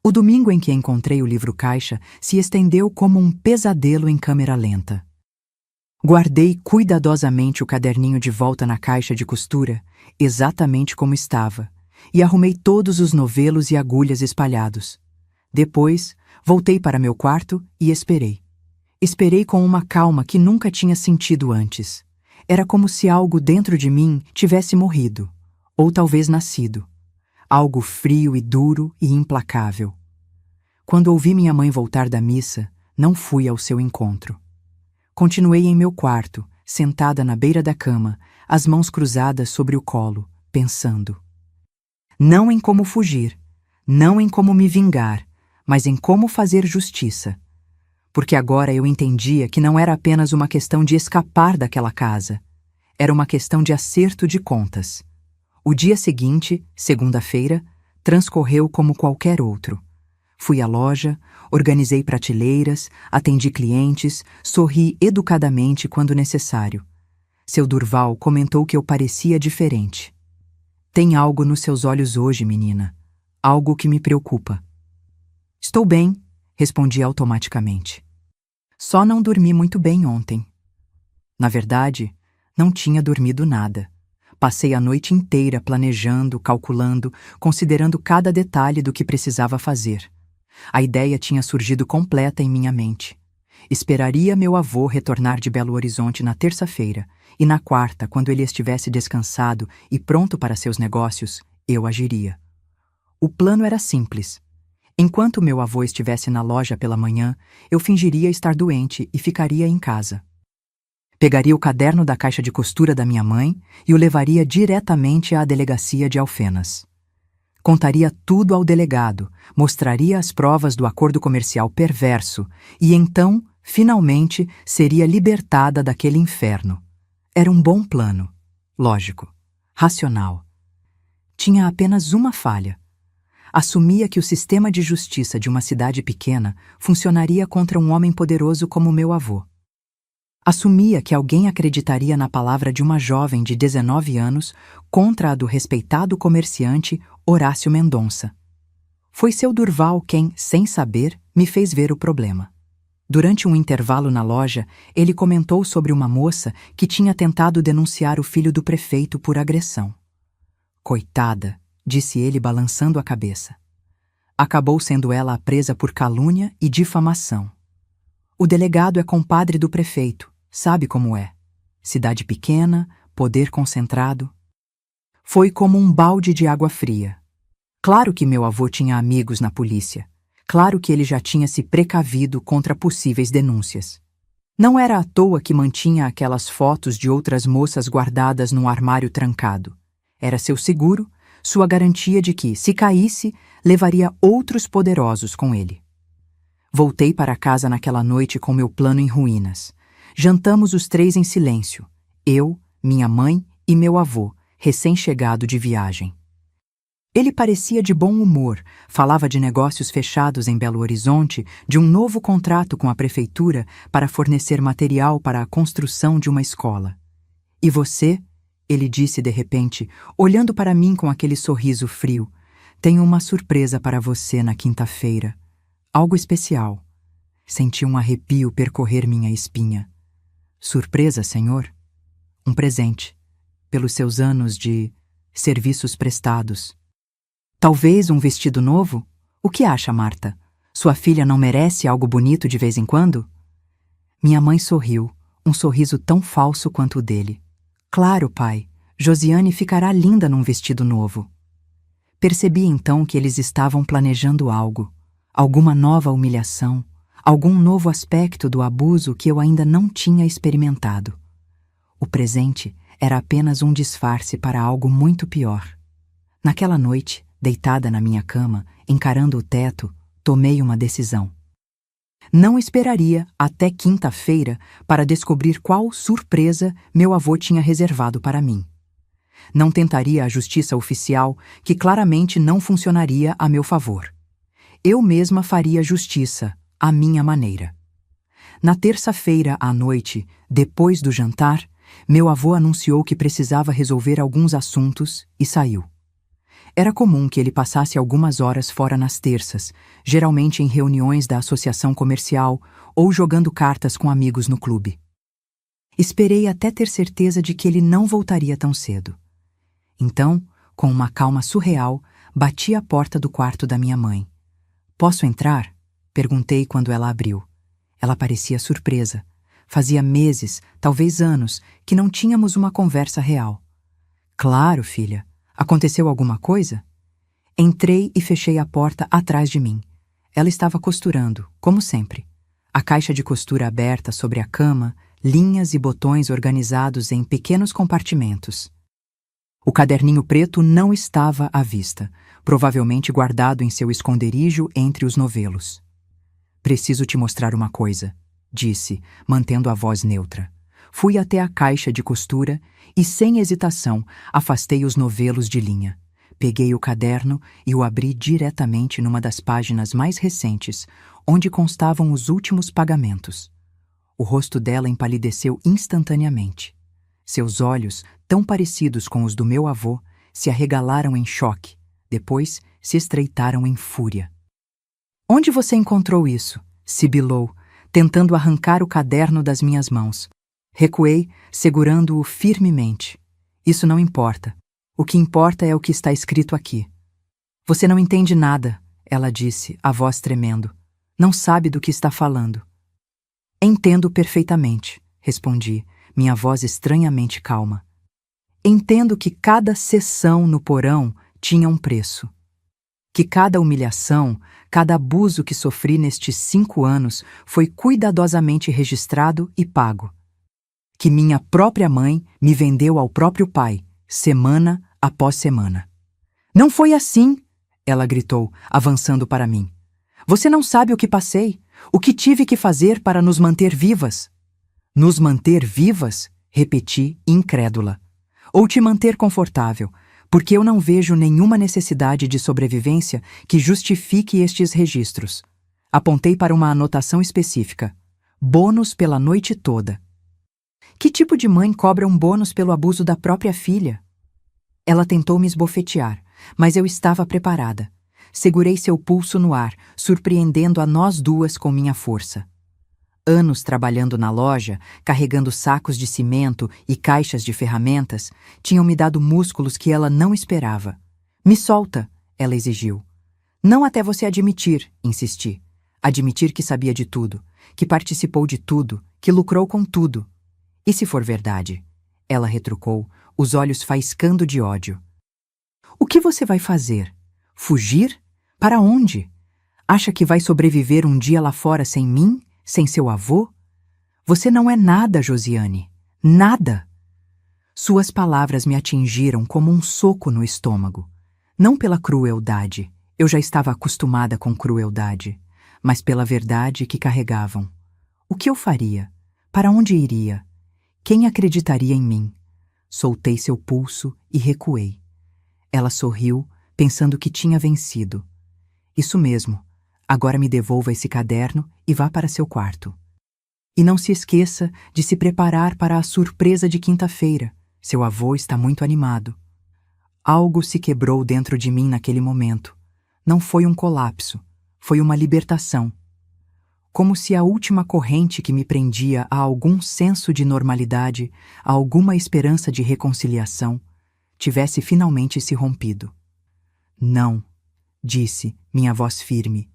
O domingo em que encontrei o livro-caixa se estendeu como um pesadelo em câmera lenta. Guardei cuidadosamente o caderninho de volta na caixa de costura, exatamente como estava, e arrumei todos os novelos e agulhas espalhados. Depois, voltei para meu quarto e esperei. Esperei com uma calma que nunca tinha sentido antes. Era como se algo dentro de mim tivesse morrido, ou talvez nascido. Algo frio e duro e implacável. Quando ouvi minha mãe voltar da missa, não fui ao seu encontro. Continuei em meu quarto, sentada na beira da cama, as mãos cruzadas sobre o colo, pensando. Não em como fugir, não em como me vingar, mas em como fazer justiça. Porque agora eu entendia que não era apenas uma questão de escapar daquela casa. Era uma questão de acerto de contas. O dia seguinte, segunda-feira, transcorreu como qualquer outro. Fui à loja, organizei prateleiras, atendi clientes, sorri educadamente quando necessário. Seu Durval comentou que eu parecia diferente. Tem algo nos seus olhos hoje, menina. Algo que me preocupa. Estou bem, respondi automaticamente. Só não dormi muito bem ontem. Na verdade, não tinha dormido nada. Passei a noite inteira planejando, calculando, considerando cada detalhe do que precisava fazer. A ideia tinha surgido completa em minha mente. Esperaria meu avô retornar de Belo Horizonte na terça-feira, e na quarta, quando ele estivesse descansado e pronto para seus negócios, eu agiria. O plano era simples. Enquanto meu avô estivesse na loja pela manhã, eu fingiria estar doente e ficaria em casa. Pegaria o caderno da caixa de costura da minha mãe e o levaria diretamente à delegacia de Alfenas. Contaria tudo ao delegado, mostraria as provas do acordo comercial perverso e então, finalmente, seria libertada daquele inferno. Era um bom plano. Lógico. Racional. Tinha apenas uma falha. Assumia que o sistema de justiça de uma cidade pequena funcionaria contra um homem poderoso como meu avô. Assumia que alguém acreditaria na palavra de uma jovem de 19 anos contra a do respeitado comerciante Horácio Mendonça. Foi seu Durval quem, sem saber, me fez ver o problema. Durante um intervalo na loja, ele comentou sobre uma moça que tinha tentado denunciar o filho do prefeito por agressão. Coitada, disse ele balançando a cabeça. Acabou sendo ela a presa por calúnia e difamação. O delegado é compadre do prefeito, sabe como é. Cidade pequena, poder concentrado. Foi como um balde de água fria. Claro que meu avô tinha amigos na polícia. Claro que ele já tinha se precavido contra possíveis denúncias. Não era à toa que mantinha aquelas fotos de outras moças guardadas num armário trancado. Era seu seguro, sua garantia de que, se caísse, levaria outros poderosos com ele. Voltei para casa naquela noite com meu plano em ruínas. Jantamos os três em silêncio. Eu, minha mãe e meu avô, recém-chegado de viagem. Ele parecia de bom humor, falava de negócios fechados em Belo Horizonte, de um novo contrato com a prefeitura para fornecer material para a construção de uma escola. E você, ele disse de repente, olhando para mim com aquele sorriso frio, tenho uma surpresa para você na quinta-feira. Algo especial. Senti um arrepio percorrer minha espinha. Surpresa, senhor? Um presente, pelos seus anos de serviços prestados. Talvez um vestido novo? O que acha, Marta? Sua filha não merece algo bonito de vez em quando? Minha mãe sorriu, um sorriso tão falso quanto o dele. Claro, pai, Josiane ficará linda num vestido novo. Percebi então que eles estavam planejando algo, alguma nova humilhação, algum novo aspecto do abuso que eu ainda não tinha experimentado. O presente era apenas um disfarce para algo muito pior. Naquela noite, deitada na minha cama, encarando o teto, tomei uma decisão. Não esperaria até quinta-feira para descobrir qual surpresa meu avô tinha reservado para mim. Não tentaria a justiça oficial, que claramente não funcionaria a meu favor. Eu mesma faria justiça, à minha maneira. Na terça-feira à noite, depois do jantar, meu avô anunciou que precisava resolver alguns assuntos e saiu. Era comum que ele passasse algumas horas fora nas terças, geralmente em reuniões da associação comercial ou jogando cartas com amigos no clube. Esperei até ter certeza de que ele não voltaria tão cedo. Então, com uma calma surreal, bati à porta do quarto da minha mãe. "Posso entrar?" perguntei quando ela abriu. Ela parecia surpresa. Fazia meses, talvez anos, que não tínhamos uma conversa real. "Claro, filha. Aconteceu alguma coisa?" Entrei e fechei a porta atrás de mim. Ela estava costurando, como sempre. A caixa de costura aberta sobre a cama, linhas e botões organizados em pequenos compartimentos. O caderninho preto não estava à vista, provavelmente guardado em seu esconderijo entre os novelos. "Preciso te mostrar uma coisa", disse, mantendo a voz neutra. Fui até a caixa de costura e, sem hesitação, afastei os novelos de linha. Peguei o caderno e o abri diretamente numa das páginas mais recentes, onde constavam os últimos pagamentos. O rosto dela empalideceu instantaneamente. Seus olhos, tão parecidos com os do meu avô, se arregalaram em choque, depois se estreitaram em fúria. "Onde você encontrou isso?" sibilou, tentando arrancar o caderno das minhas mãos. Recuei, segurando-o firmemente. "Isso não importa. O que importa é o que está escrito aqui." "Você não entende nada", ela disse, a voz tremendo. "Não sabe do que está falando." "Entendo perfeitamente", respondi, minha voz estranhamente calma. "Entendo que cada sessão no porão tinha um preço. Que cada humilhação, cada abuso que sofri nestes 5 anos foi cuidadosamente registrado e pago. Que minha própria mãe me vendeu ao próprio pai, semana após semana." "Não foi assim!" ela gritou, avançando para mim. "Você não sabe o que passei, o que tive que fazer para nos manter vivas." "Nos manter vivas?" repeti, incrédula. "Ou te manter confortável, porque eu não vejo nenhuma necessidade de sobrevivência que justifique estes registros." Apontei para uma anotação específica. "Bônus pela noite toda." Que tipo de mãe cobra um bônus pelo abuso da própria filha? Ela tentou me esbofetear, mas eu estava preparada. Segurei seu pulso no ar, surpreendendo a nós duas com minha força. Anos trabalhando na loja, carregando sacos de cimento e caixas de ferramentas, tinham me dado músculos que ela não esperava. "Me solta", ela exigiu. "Não até você admitir", insisti. "Admitir que sabia de tudo, que participou de tudo, que lucrou com tudo." "E se for verdade?" ela retrucou, os olhos faiscando de ódio. "O que você vai fazer? Fugir? Para onde? Acha que vai sobreviver um dia lá fora sem mim? Sem seu avô? Você não é nada, Josiane. Nada!" Suas palavras me atingiram como um soco no estômago. Não pela crueldade, eu já estava acostumada com crueldade, mas pela verdade que carregavam. O que eu faria? Para onde iria? Quem acreditaria em mim? Soltei seu pulso e recuei. Ela sorriu, pensando que tinha vencido. "Isso mesmo. Agora me devolva esse caderno e vá para seu quarto. E não se esqueça de se preparar para a surpresa de quinta-feira. Seu avô está muito animado." Algo se quebrou dentro de mim naquele momento. Não foi um colapso, foi uma libertação. Como se a última corrente que me prendia a algum senso de normalidade, a alguma esperança de reconciliação, tivesse finalmente se rompido. "Não", disse, minha voz firme.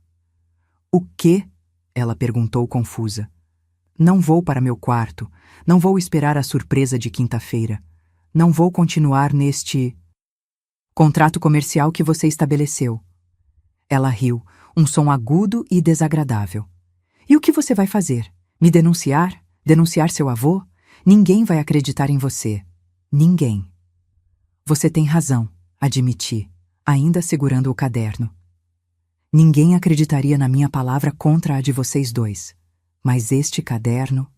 "O quê?" ela perguntou confusa. "Não vou para meu quarto, não vou esperar a surpresa de quinta-feira. Não vou continuar neste contrato comercial que você estabeleceu." Ela riu, um som agudo e desagradável. E o que você vai fazer? Me denunciar? Denunciar seu avô? Ninguém vai acreditar em você. Ninguém. Você tem razão, admiti, ainda segurando o caderno. Ninguém acreditaria na minha palavra contra a de vocês dois. Mas este caderno...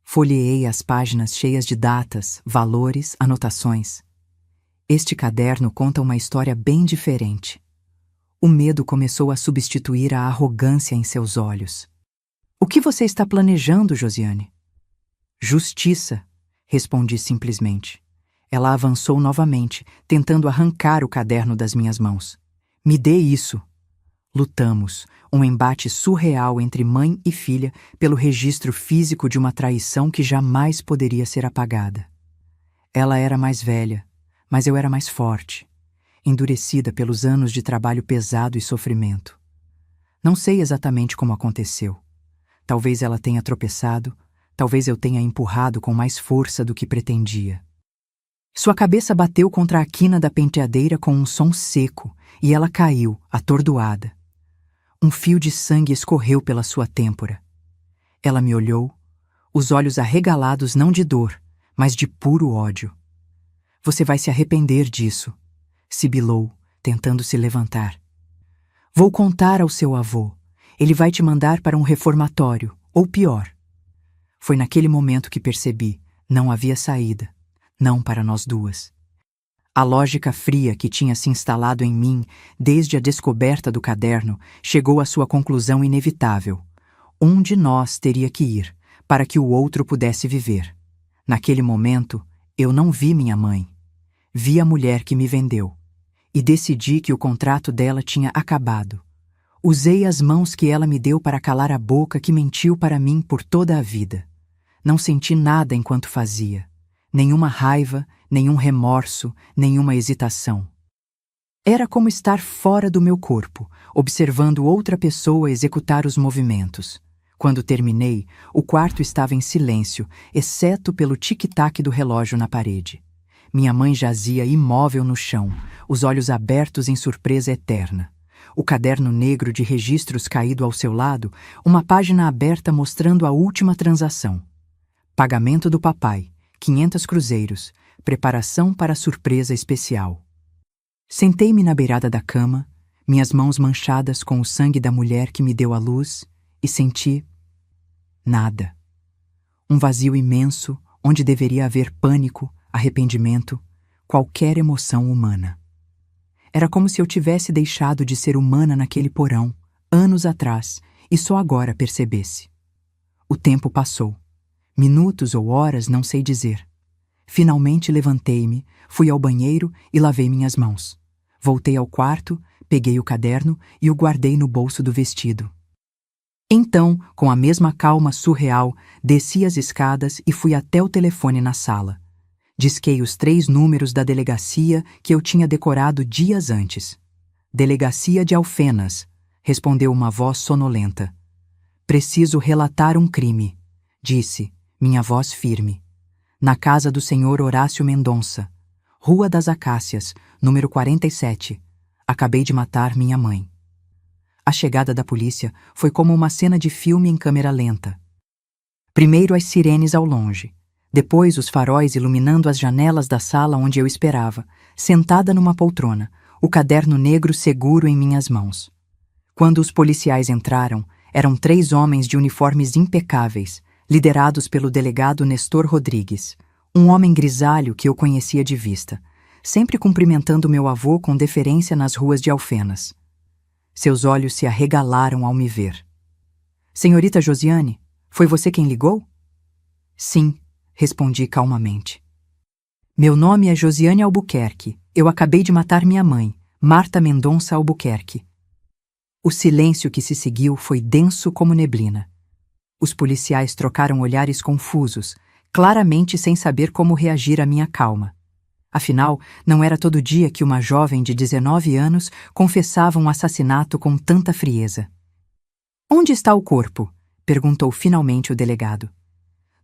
Folheei as páginas cheias de datas, valores, anotações. Este caderno conta uma história bem diferente. O medo começou a substituir a arrogância em seus olhos. O que você está planejando, Josiane? Justiça, respondi simplesmente. Ela avançou novamente, tentando arrancar o caderno das minhas mãos. Me dê isso. Lutamos, um embate surreal entre mãe e filha pelo registro físico de uma traição que jamais poderia ser apagada. Ela era mais velha, mas eu era mais forte, endurecida pelos anos de trabalho pesado e sofrimento. Não sei exatamente como aconteceu. Talvez ela tenha tropeçado, talvez eu tenha empurrado com mais força do que pretendia. Sua cabeça bateu contra a quina da penteadeira com um som seco e ela caiu, atordoada. Um fio de sangue escorreu pela sua têmpora. Ela me olhou, os olhos arregalados não de dor, mas de puro ódio. Você vai se arrepender disso, sibilou, tentando se levantar. Vou contar ao seu avô. Ele vai te mandar para um reformatório, ou pior. Foi naquele momento que percebi, não havia saída, não para nós duas. A lógica fria que tinha se instalado em mim desde a descoberta do caderno chegou à sua conclusão inevitável. Um de nós teria que ir, para que o outro pudesse viver. Naquele momento, eu não vi minha mãe. Vi a mulher que me vendeu. E decidi que o contrato dela tinha acabado. Usei as mãos que ela me deu para calar a boca que mentiu para mim por toda a vida. Não senti nada enquanto fazia. Nenhuma raiva, nenhum remorso, nenhuma hesitação. Era como estar fora do meu corpo, observando outra pessoa executar os movimentos. Quando terminei, o quarto estava em silêncio, exceto pelo tic-tac do relógio na parede. Minha mãe jazia imóvel no chão, os olhos abertos em surpresa eterna. O caderno negro de registros caído ao seu lado, uma página aberta mostrando a última transação. Pagamento do papai, 500 cruzeiros, preparação para a surpresa especial. Sentei-me na beirada da cama, minhas mãos manchadas com o sangue da mulher que me deu a luz, e senti... nada. Um vazio imenso, onde deveria haver pânico, arrependimento, qualquer emoção humana. Era como se eu tivesse deixado de ser humana naquele porão, anos atrás, e só agora percebesse. O tempo passou. Minutos ou horas, não sei dizer. Finalmente levantei-me, fui ao banheiro e lavei minhas mãos. Voltei ao quarto, peguei o caderno e o guardei no bolso do vestido. Então, com a mesma calma surreal, desci as escadas e fui até o telefone na sala. Disquei os 3 números da delegacia que eu tinha decorado dias antes. Delegacia de Alfenas, respondeu uma voz sonolenta. Preciso relatar um crime, disse, minha voz firme. Na casa do senhor Horácio Mendonça, Rua das Acácias, número 47. Acabei de matar minha mãe. A chegada da polícia foi como uma cena de filme em câmera lenta. Primeiro as sirenes ao longe, depois os faróis iluminando as janelas da sala onde eu esperava, sentada numa poltrona, o caderno negro seguro em minhas mãos. Quando os policiais entraram, eram 3 homens de uniformes impecáveis, liderados pelo delegado Nestor Rodrigues, um homem grisalho que eu conhecia de vista, sempre cumprimentando meu avô com deferência nas ruas de Alfenas. Seus olhos se arregalaram ao me ver. Senhorita Josiane, foi você quem ligou? Sim, respondi calmamente. Meu nome é Josiane Albuquerque. Eu acabei de matar minha mãe, Marta Mendonça Albuquerque. O silêncio que se seguiu foi denso como neblina. Os policiais trocaram olhares confusos, claramente sem saber como reagir à minha calma. Afinal, não era todo dia que uma jovem de 19 anos confessava um assassinato com tanta frieza. Onde está o corpo? Perguntou finalmente o delegado.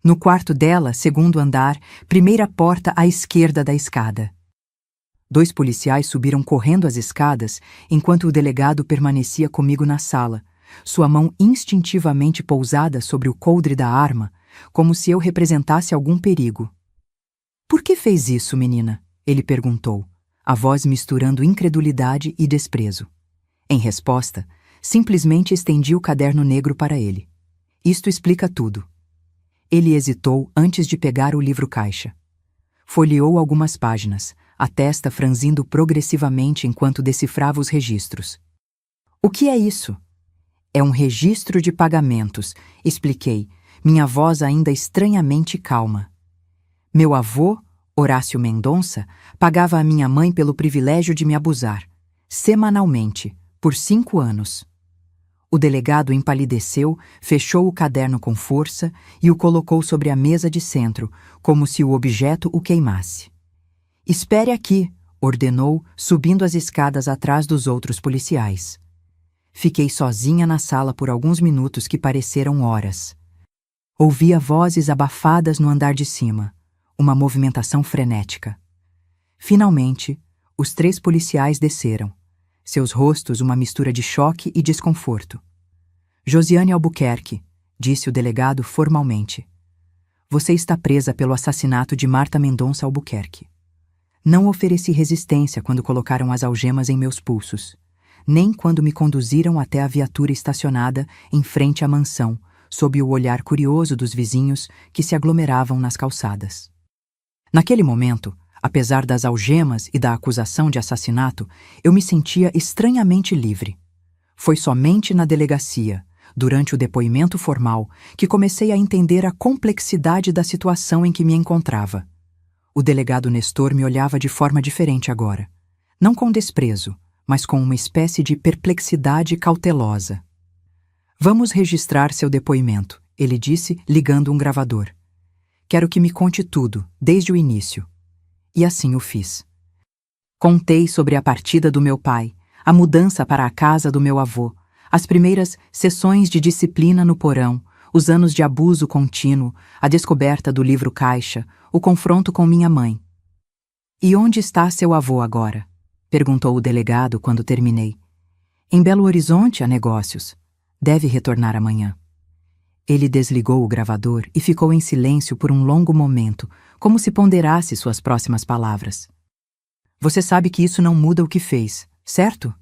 No quarto dela, segundo andar, primeira porta à esquerda da escada. 2 policiais subiram correndo as escadas, enquanto o delegado permanecia comigo na sala, sua mão instintivamente pousada sobre o coldre da arma, como se eu representasse algum perigo. Por que fez isso, menina? Ele perguntou, a voz misturando incredulidade e desprezo. Em resposta, simplesmente estendi o caderno negro para ele. Isto explica tudo. Ele hesitou antes de pegar o livro-caixa. Folheou algumas páginas, a testa franzindo progressivamente enquanto decifrava os registros. O que é isso? É um registro de pagamentos, expliquei, minha voz ainda estranhamente calma. Meu avô, Horácio Mendonça, pagava a minha mãe pelo privilégio de me abusar, semanalmente, por 5 anos. O delegado empalideceu, fechou o caderno com força e o colocou sobre a mesa de centro, como se o objeto o queimasse. Espere aqui, ordenou, subindo as escadas atrás dos outros policiais. Fiquei sozinha na sala por alguns minutos que pareceram horas. Ouvia vozes abafadas no andar de cima, uma movimentação frenética. Finalmente, os 3 policiais desceram, seus rostos uma mistura de choque e desconforto. Josiane Albuquerque, disse o delegado formalmente. Você está presa pelo assassinato de Marta Mendonça Albuquerque. Não ofereci resistência quando colocaram as algemas em meus pulsos, nem quando me conduziram até a viatura estacionada em frente à mansão, sob o olhar curioso dos vizinhos que se aglomeravam nas calçadas. Naquele momento, apesar das algemas e da acusação de assassinato, eu me sentia estranhamente livre. Foi somente na delegacia, durante o depoimento formal, que comecei a entender a complexidade da situação em que me encontrava. O delegado Nestor me olhava de forma diferente agora. Não com desprezo, mas com uma espécie de perplexidade cautelosa. Vamos registrar seu depoimento, ele disse, ligando um gravador. Quero que me conte tudo, desde o início. E assim o fiz. Contei sobre a partida do meu pai, a mudança para a casa do meu avô, as primeiras sessões de disciplina no porão, os anos de abuso contínuo, a descoberta do livro-caixa, o confronto com minha mãe. E onde está seu avô agora? Perguntou o delegado quando terminei. Em Belo Horizonte, a negócios. Deve retornar amanhã. Ele desligou o gravador e ficou em silêncio por um longo momento, como se ponderasse suas próximas palavras. Você sabe que isso não muda o que fez, certo?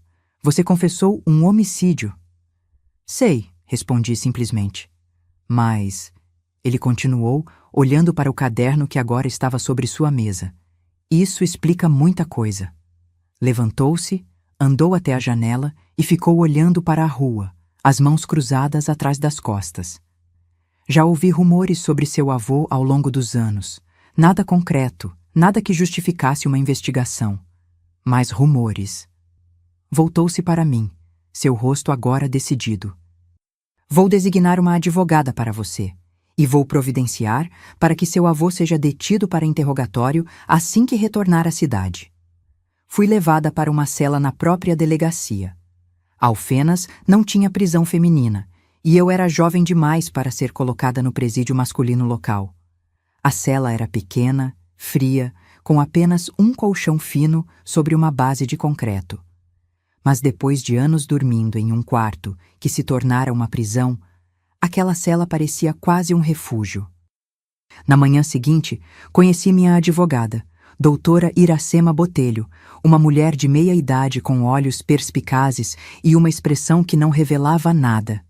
Você confessou um homicídio. Sei, respondi simplesmente. Mas... Ele continuou, olhando para o caderno que agora estava sobre sua mesa. Isso explica muita coisa. Levantou-se, andou até a janela e ficou olhando para a rua, as mãos cruzadas atrás das costas. Já ouvi rumores sobre seu avô ao longo dos anos. Nada concreto, nada que justificasse uma investigação. Mas rumores. Voltou-se para mim, seu rosto agora decidido. Vou designar uma advogada para você. E vou providenciar para que seu avô seja detido para interrogatório assim que retornar à cidade. Fui levada para uma cela na própria delegacia. Alfenas não tinha prisão feminina, e eu era jovem demais para ser colocada no presídio masculino local. A cela era pequena, fria, com apenas um colchão fino sobre uma base de concreto. Mas depois de anos dormindo em um quarto que se tornara uma prisão, aquela cela parecia quase um refúgio. Na manhã seguinte, conheci minha advogada, doutora Iracema Botelho, uma mulher de meia idade com olhos perspicazes e uma expressão que não revelava nada.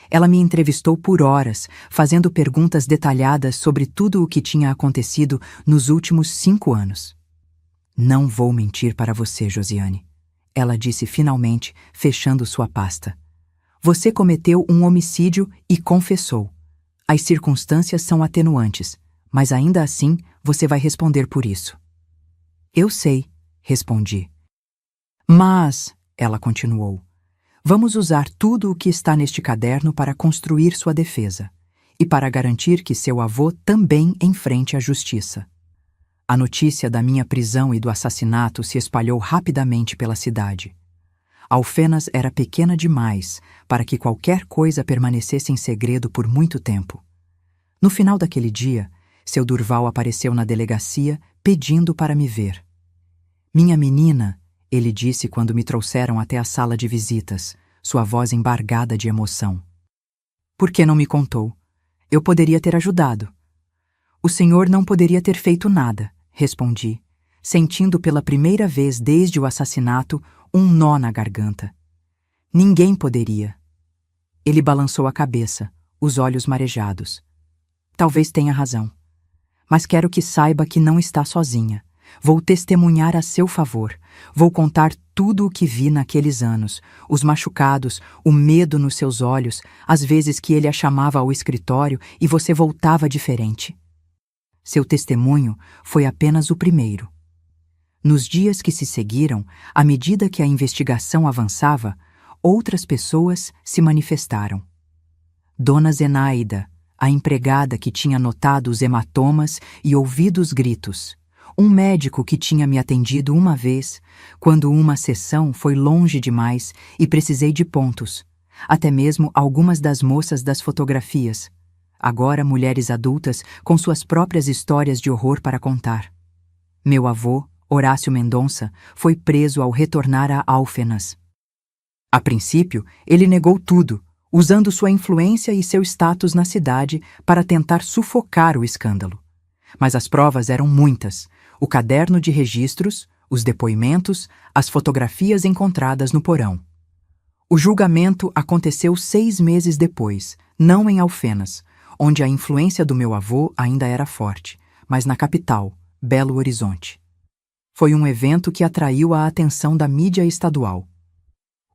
Ela me entrevistou por horas, fazendo perguntas detalhadas sobre tudo o que tinha acontecido nos últimos 5 anos. Não vou mentir para você, Josiane, ela disse finalmente, fechando sua pasta. Você cometeu um homicídio e confessou. As circunstâncias são atenuantes, mas ainda assim você vai responder por isso. Eu sei, respondi. Mas, ela continuou, vamos usar tudo o que está neste caderno para construir sua defesa e para garantir que seu avô também enfrente a justiça. A notícia da minha prisão e do assassinato se espalhou rapidamente pela cidade. Alfenas era pequena demais para que qualquer coisa permanecesse em segredo por muito tempo. No final daquele dia, seu Durval apareceu na delegacia pedindo para me ver. Minha menina, ele disse quando me trouxeram até a sala de visitas, sua voz embargada de emoção. Por que não me contou? Eu poderia ter ajudado. O senhor não poderia ter feito nada, respondi, sentindo pela primeira vez desde o assassinato um nó na garganta. Ninguém poderia. Ele balançou a cabeça, os olhos marejados. Talvez tenha razão. Mas quero que saiba que não está sozinha. Vou testemunhar a seu favor. Vou contar tudo o que vi naqueles anos, os machucados, o medo nos seus olhos, as vezes que ele a chamava ao escritório e você voltava diferente. Seu testemunho foi apenas o primeiro. Nos dias que se seguiram, à medida que a investigação avançava, outras pessoas se manifestaram. Dona Zenaida, a empregada que tinha notado os hematomas e ouvido os gritos. Um médico que tinha me atendido uma vez, quando uma sessão foi longe demais e precisei de pontos. Até mesmo algumas das moças das fotografias. Agora mulheres adultas com suas próprias histórias de horror para contar. Meu avô, Horácio Mendonça, foi preso ao retornar a Alfenas. A princípio, ele negou tudo, usando sua influência e seu status na cidade para tentar sufocar o escândalo. Mas as provas eram muitas: o caderno de registros, os depoimentos, as fotografias encontradas no porão. O julgamento aconteceu 6 meses depois, não em Alfenas, onde a influência do meu avô ainda era forte, mas na capital, Belo Horizonte. Foi um evento que atraiu a atenção da mídia estadual.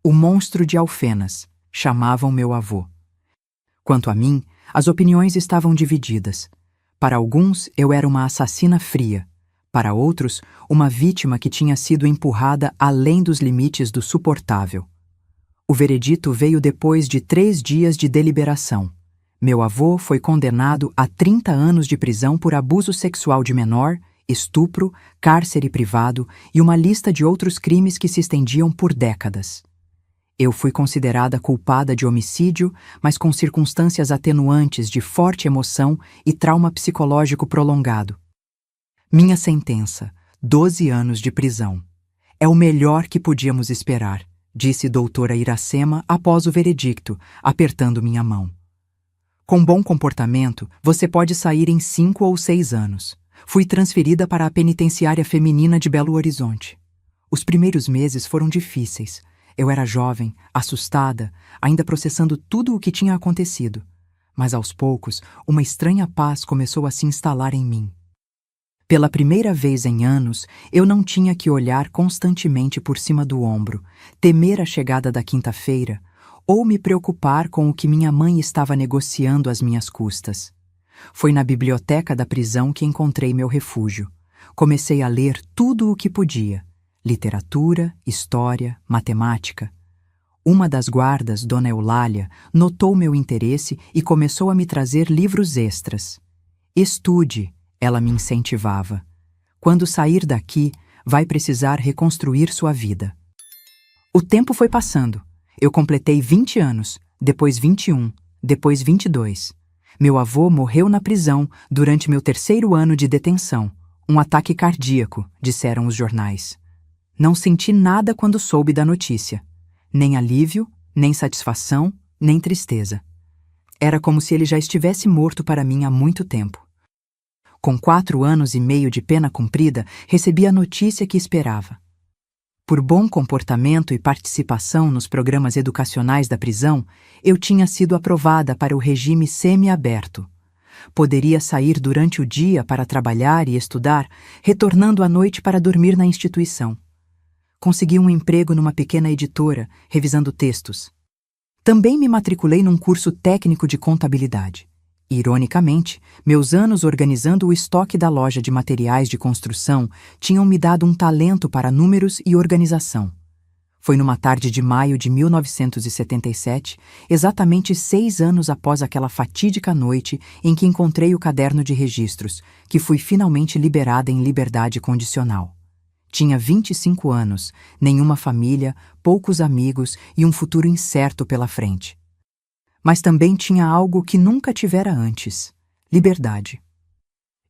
O monstro de Alfenas, chamavam meu avô. Quanto a mim, as opiniões estavam divididas. Para alguns, eu era uma assassina fria. Para outros, uma vítima que tinha sido empurrada além dos limites do suportável. O veredito veio depois de 3 dias de deliberação. Meu avô foi condenado a 30 anos de prisão por abuso sexual de menor, estupro, cárcere privado e uma lista de outros crimes que se estendiam por décadas. Eu fui considerada culpada de homicídio, mas com circunstâncias atenuantes de forte emoção e trauma psicológico prolongado. Minha sentença, 12 anos de prisão. É o melhor que podíamos esperar, disse doutora Iracema após o veredicto, apertando minha mão. Com bom comportamento, você pode sair em 5 ou 6 anos. Fui transferida para a penitenciária feminina de Belo Horizonte. Os primeiros meses foram difíceis. Eu era jovem, assustada, ainda processando tudo o que tinha acontecido. Mas aos poucos, uma estranha paz começou a se instalar em mim. Pela primeira vez em anos, eu não tinha que olhar constantemente por cima do ombro, temer a chegada da quinta-feira, ou me preocupar com o que minha mãe estava negociando às minhas custas. Foi na biblioteca da prisão que encontrei meu refúgio. Comecei a ler tudo o que podia: literatura, história, matemática. Uma das guardas, Dona Eulália, notou meu interesse e começou a me trazer livros extras. Estude, ela me incentivava. Quando sair daqui, vai precisar reconstruir sua vida. O tempo foi passando. Eu completei 20 anos, depois 21, depois 22. Meu avô morreu na prisão durante meu 3º ano de detenção. Um ataque cardíaco, disseram os jornais. Não senti nada quando soube da notícia. Nem alívio, nem satisfação, nem tristeza. Era como se ele já estivesse morto para mim há muito tempo. Com 4 anos e meio de pena cumprida, recebi a notícia que esperava. Por bom comportamento e participação nos programas educacionais da prisão, eu tinha sido aprovada para o regime semi-aberto. Poderia sair durante o dia para trabalhar e estudar, retornando à noite para dormir na instituição. Consegui um emprego numa pequena editora, revisando textos. Também me matriculei num curso técnico de contabilidade. Ironicamente, meus anos organizando o estoque da loja de materiais de construção tinham me dado um talento para números e organização. Foi numa tarde de maio de 1977, exatamente 6 anos após aquela fatídica noite em que encontrei o caderno de registros, que fui finalmente liberada em liberdade condicional. Tinha 25 anos, nenhuma família, poucos amigos e um futuro incerto pela frente. Mas também tinha algo que nunca tivera antes: liberdade.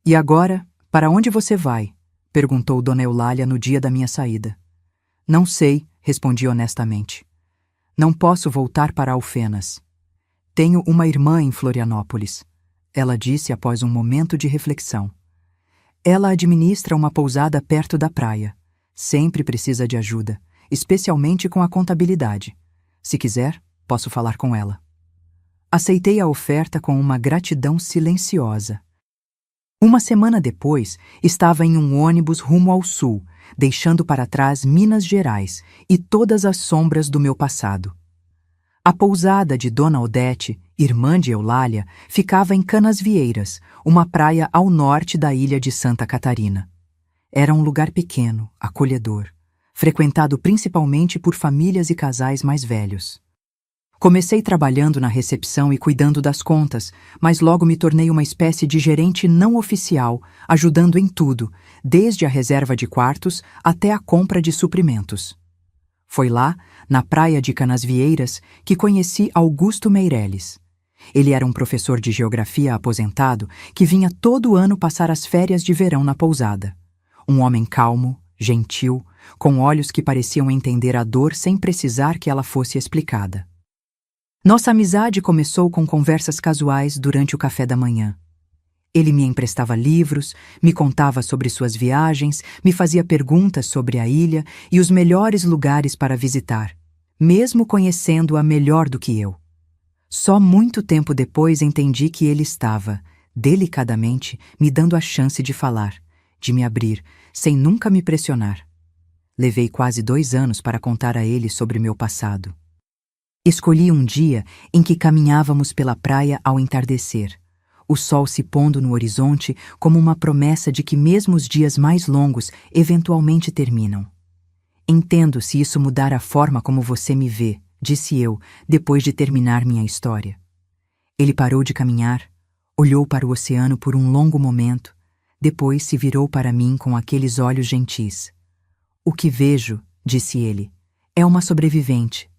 E agora, para onde você vai? Perguntou Dona Eulália no dia da minha saída. Não sei, respondi honestamente. Não posso voltar para Alfenas. Tenho uma irmã em Florianópolis, ela disse após um momento de reflexão. Ela administra uma pousada perto da praia. Sempre precisa de ajuda, especialmente com a contabilidade. Se quiser, posso falar com ela. Aceitei a oferta com uma gratidão silenciosa. Uma semana depois, estava em um ônibus rumo ao sul, deixando para trás Minas Gerais e todas as sombras do meu passado. A pousada de Dona Odete, irmã de Eulália, ficava em Canasvieiras, uma praia ao norte da ilha de Santa Catarina. Era um lugar pequeno, acolhedor, frequentado principalmente por famílias e casais mais velhos. Comecei trabalhando na recepção e cuidando das contas, mas logo me tornei uma espécie de gerente não oficial, ajudando em tudo, desde a reserva de quartos até a compra de suprimentos. Foi lá, na praia de Canasvieiras, que conheci Augusto Meirelles. Ele era um professor de geografia aposentado que vinha todo ano passar as férias de verão na pousada. Um homem calmo, gentil, com olhos que pareciam entender a dor sem precisar que ela fosse explicada. Nossa amizade começou com conversas casuais durante o café da manhã. Ele me emprestava livros, me contava sobre suas viagens, me fazia perguntas sobre a ilha e os melhores lugares para visitar, mesmo conhecendo-a melhor do que eu. Só muito tempo depois entendi que ele estava, delicadamente, me dando a chance de falar, de me abrir, sem nunca me pressionar. Levei quase 2 anos para contar a ele sobre meu passado. Escolhi um dia em que caminhávamos pela praia ao entardecer, o sol se pondo no horizonte como uma promessa de que mesmo os dias mais longos eventualmente terminam. Entendo se isso mudar a forma como você me vê, disse eu, depois de terminar minha história. Ele parou de caminhar, olhou para o oceano por um longo momento, depois se virou para mim com aqueles olhos gentis. O que vejo, disse ele, é uma sobrevivente.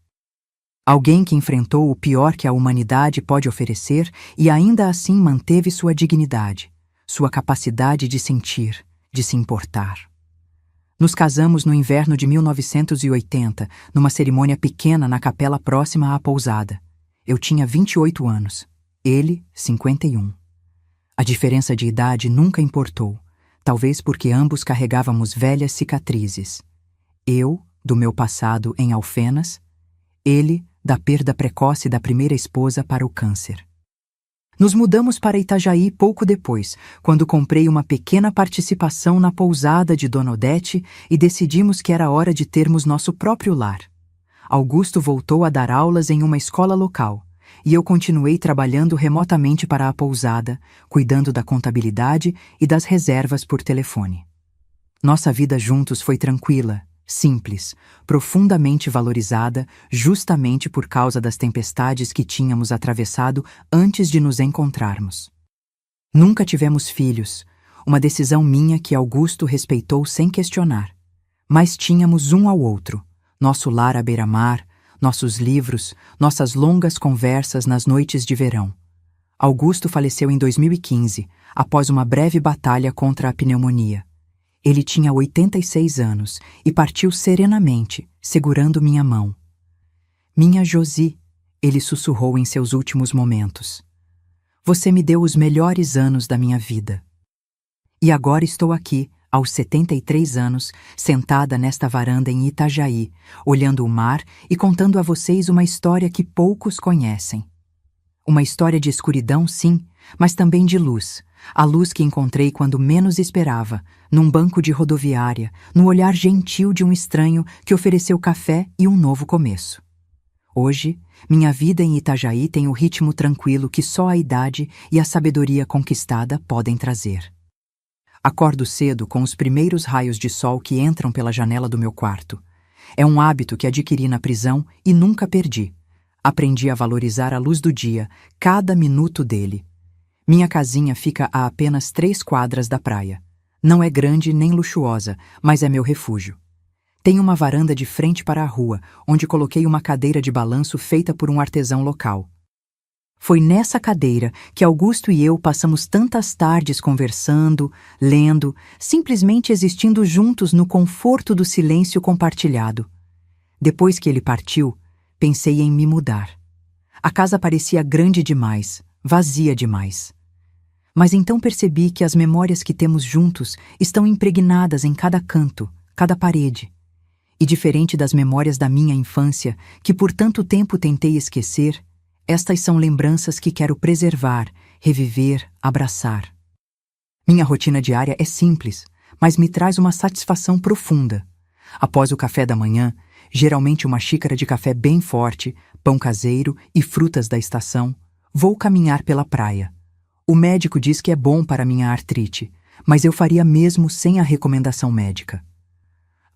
Alguém que enfrentou o pior que a humanidade pode oferecer e ainda assim manteve sua dignidade, sua capacidade de sentir, de se importar. Nos casamos no inverno de 1980, numa cerimônia pequena na capela próxima à pousada. Eu tinha 28 anos, ele 51. A diferença de idade nunca importou, talvez porque ambos carregávamos velhas cicatrizes. Eu, do meu passado em Alfenas, ele, da perda precoce da primeira esposa para o câncer. Nos mudamos para Itajaí pouco depois, quando comprei uma pequena participação na pousada de Dona Odete e decidimos que era hora de termos nosso próprio lar. Augusto voltou a dar aulas em uma escola local, e eu continuei trabalhando remotamente para a pousada, cuidando da contabilidade e das reservas por telefone. Nossa vida juntos foi tranquila, simples, profundamente valorizada justamente por causa das tempestades que tínhamos atravessado antes de nos encontrarmos. Nunca tivemos filhos, uma decisão minha que Augusto respeitou sem questionar. Mas tínhamos um ao outro, nosso lar à beira-mar, nossos livros, nossas longas conversas nas noites de verão. Augusto faleceu em 2015, após uma breve batalha contra a pneumonia. Ele tinha 86 anos e partiu serenamente, segurando minha mão. Minha Josi, ele sussurrou em seus últimos momentos. Você me deu os melhores anos da minha vida. E agora estou aqui, aos 73 anos, sentada nesta varanda em Itajaí, olhando o mar e contando a vocês uma história que poucos conhecem. Uma história de escuridão, sim, mas também de luz. A luz que encontrei quando menos esperava, num banco de rodoviária, no olhar gentil de um estranho que ofereceu café e um novo começo. Hoje, minha vida em Itajaí tem o ritmo tranquilo que só a idade e a sabedoria conquistada podem trazer. Acordo cedo com os primeiros raios de sol que entram pela janela do meu quarto. É um hábito que adquiri na prisão e nunca perdi. Aprendi a valorizar a luz do dia, cada minuto dele. Minha casinha fica a apenas 3 quadras da praia. Não é grande nem luxuosa, mas é meu refúgio. Tem uma varanda de frente para a rua, onde coloquei uma cadeira de balanço feita por um artesão local. Foi nessa cadeira que Augusto e eu passamos tantas tardes conversando, lendo, simplesmente existindo juntos no conforto do silêncio compartilhado. Depois que ele partiu, pensei em me mudar. A casa parecia grande demais, vazia demais. Mas então percebi que as memórias que temos juntos estão impregnadas em cada canto, cada parede. E diferente das memórias da minha infância, que por tanto tempo tentei esquecer, estas são lembranças que quero preservar, reviver, abraçar. Minha rotina diária é simples, mas me traz uma satisfação profunda. Após o café da manhã, geralmente uma xícara de café bem forte, pão caseiro e frutas da estação, vou caminhar pela praia. O médico diz que é bom para minha artrite, mas eu faria mesmo sem a recomendação médica.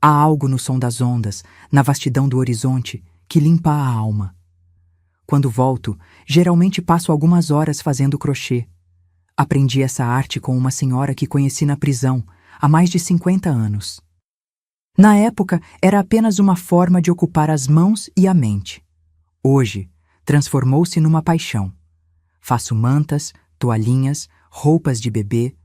Há algo no som das ondas, na vastidão do horizonte, que limpa a alma. Quando volto, geralmente passo algumas horas fazendo crochê. Aprendi essa arte com uma senhora que conheci na prisão, há mais de 50 anos. Na época, era apenas uma forma de ocupar as mãos e a mente. Hoje, transformou-se numa paixão. Faço mantas, toalhinhas, roupas de bebê,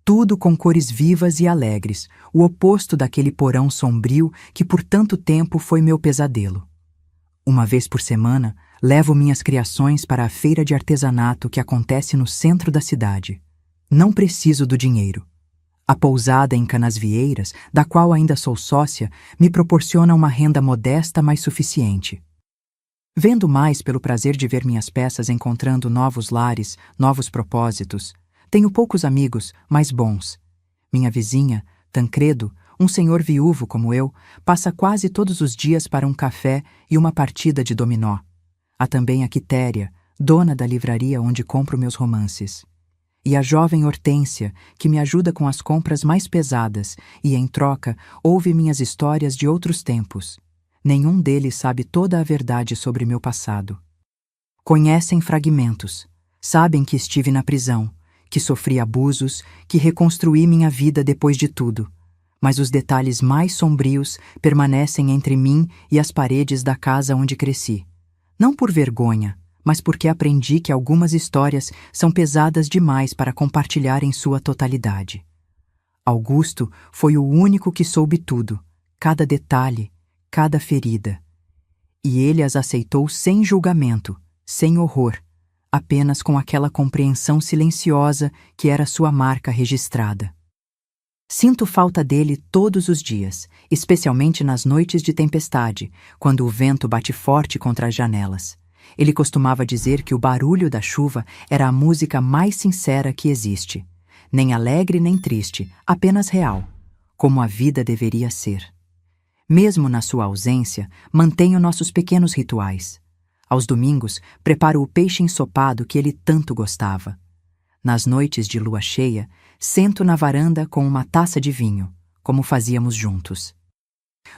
tudo com cores vivas e alegres, o oposto daquele porão sombrio que por tanto tempo foi meu pesadelo. Uma vez por semana, levo minhas criações para a feira de artesanato que acontece no centro da cidade. Não preciso do dinheiro. A pousada em Canasvieiras, da qual ainda sou sócia, me proporciona uma renda modesta, mas suficiente. Vendo mais pelo prazer de ver minhas peças encontrando novos lares, novos propósitos. Tenho poucos amigos, mas bons. Minha vizinha, Tancredo, um senhor viúvo como eu, passa quase todos os dias para um café e uma partida de dominó. Há também a Quitéria, dona da livraria onde compro meus romances. E a jovem Hortência, que me ajuda com as compras mais pesadas e, em troca, ouve minhas histórias de outros tempos. Nenhum deles sabe toda a verdade sobre meu passado. Conhecem fragmentos, sabem que estive na prisão, que sofri abusos, que reconstruí minha vida depois de tudo. Mas os detalhes mais sombrios permanecem entre mim e as paredes da casa onde cresci. Não por vergonha, mas porque aprendi que algumas histórias são pesadas demais para compartilhar em sua totalidade. Augusto foi o único que soube tudo, cada detalhe, cada ferida. E ele as aceitou sem julgamento, sem horror, apenas com aquela compreensão silenciosa que era sua marca registrada. Sinto falta dele todos os dias, especialmente nas noites de tempestade, quando o vento bate forte contra as janelas. Ele costumava dizer que o barulho da chuva era a música mais sincera que existe. Nem alegre nem triste, apenas real, como a vida deveria ser. Mesmo na sua ausência, mantenho nossos pequenos rituais. Aos domingos, preparo o peixe ensopado que ele tanto gostava. Nas noites de lua cheia, sento na varanda com uma taça de vinho, como fazíamos juntos.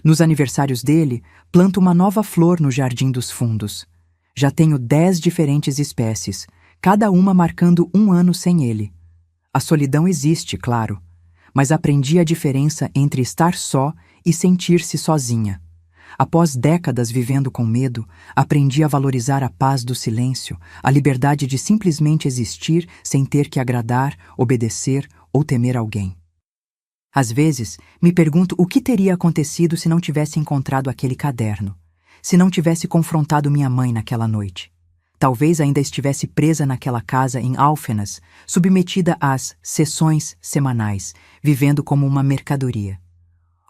Nos aniversários dele, planto uma nova flor no jardim dos fundos. Já tenho 10 diferentes espécies, cada uma marcando um ano sem ele. A solidão existe, claro, mas aprendi a diferença entre estar só e sentir-se sozinha. Após décadas vivendo com medo, aprendi a valorizar a paz do silêncio, a liberdade de simplesmente existir sem ter que agradar, obedecer ou temer alguém. Às vezes, me pergunto o que teria acontecido se não tivesse encontrado aquele caderno, se não tivesse confrontado minha mãe naquela noite. Talvez ainda estivesse presa naquela casa em Alfenas, submetida às sessões semanais, vivendo como uma mercadoria.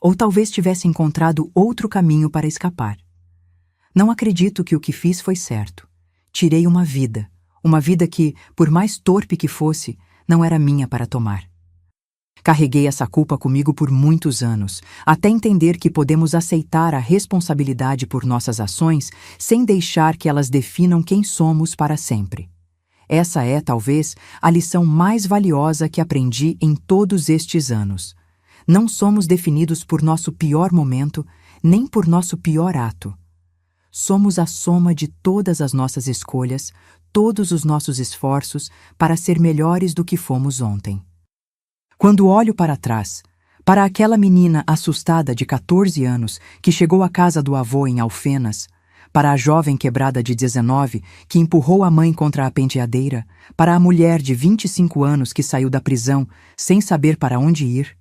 Ou talvez tivesse encontrado outro caminho para escapar. Não acredito que o que fiz foi certo. Tirei uma vida que, por mais torpe que fosse, não era minha para tomar. Carreguei essa culpa comigo por muitos anos, até entender que podemos aceitar a responsabilidade por nossas ações sem deixar que elas definam quem somos para sempre. Essa é, talvez, a lição mais valiosa que aprendi em todos estes anos. Não somos definidos por nosso pior momento, nem por nosso pior ato. Somos a soma de todas as nossas escolhas, todos os nossos esforços para ser melhores do que fomos ontem. Quando olho para trás, para aquela menina assustada de 14 anos que chegou à casa do avô em Alfenas, para a jovem quebrada de 19 que empurrou a mãe contra a penteadeira, para a mulher de 25 anos que saiu da prisão sem saber para onde ir,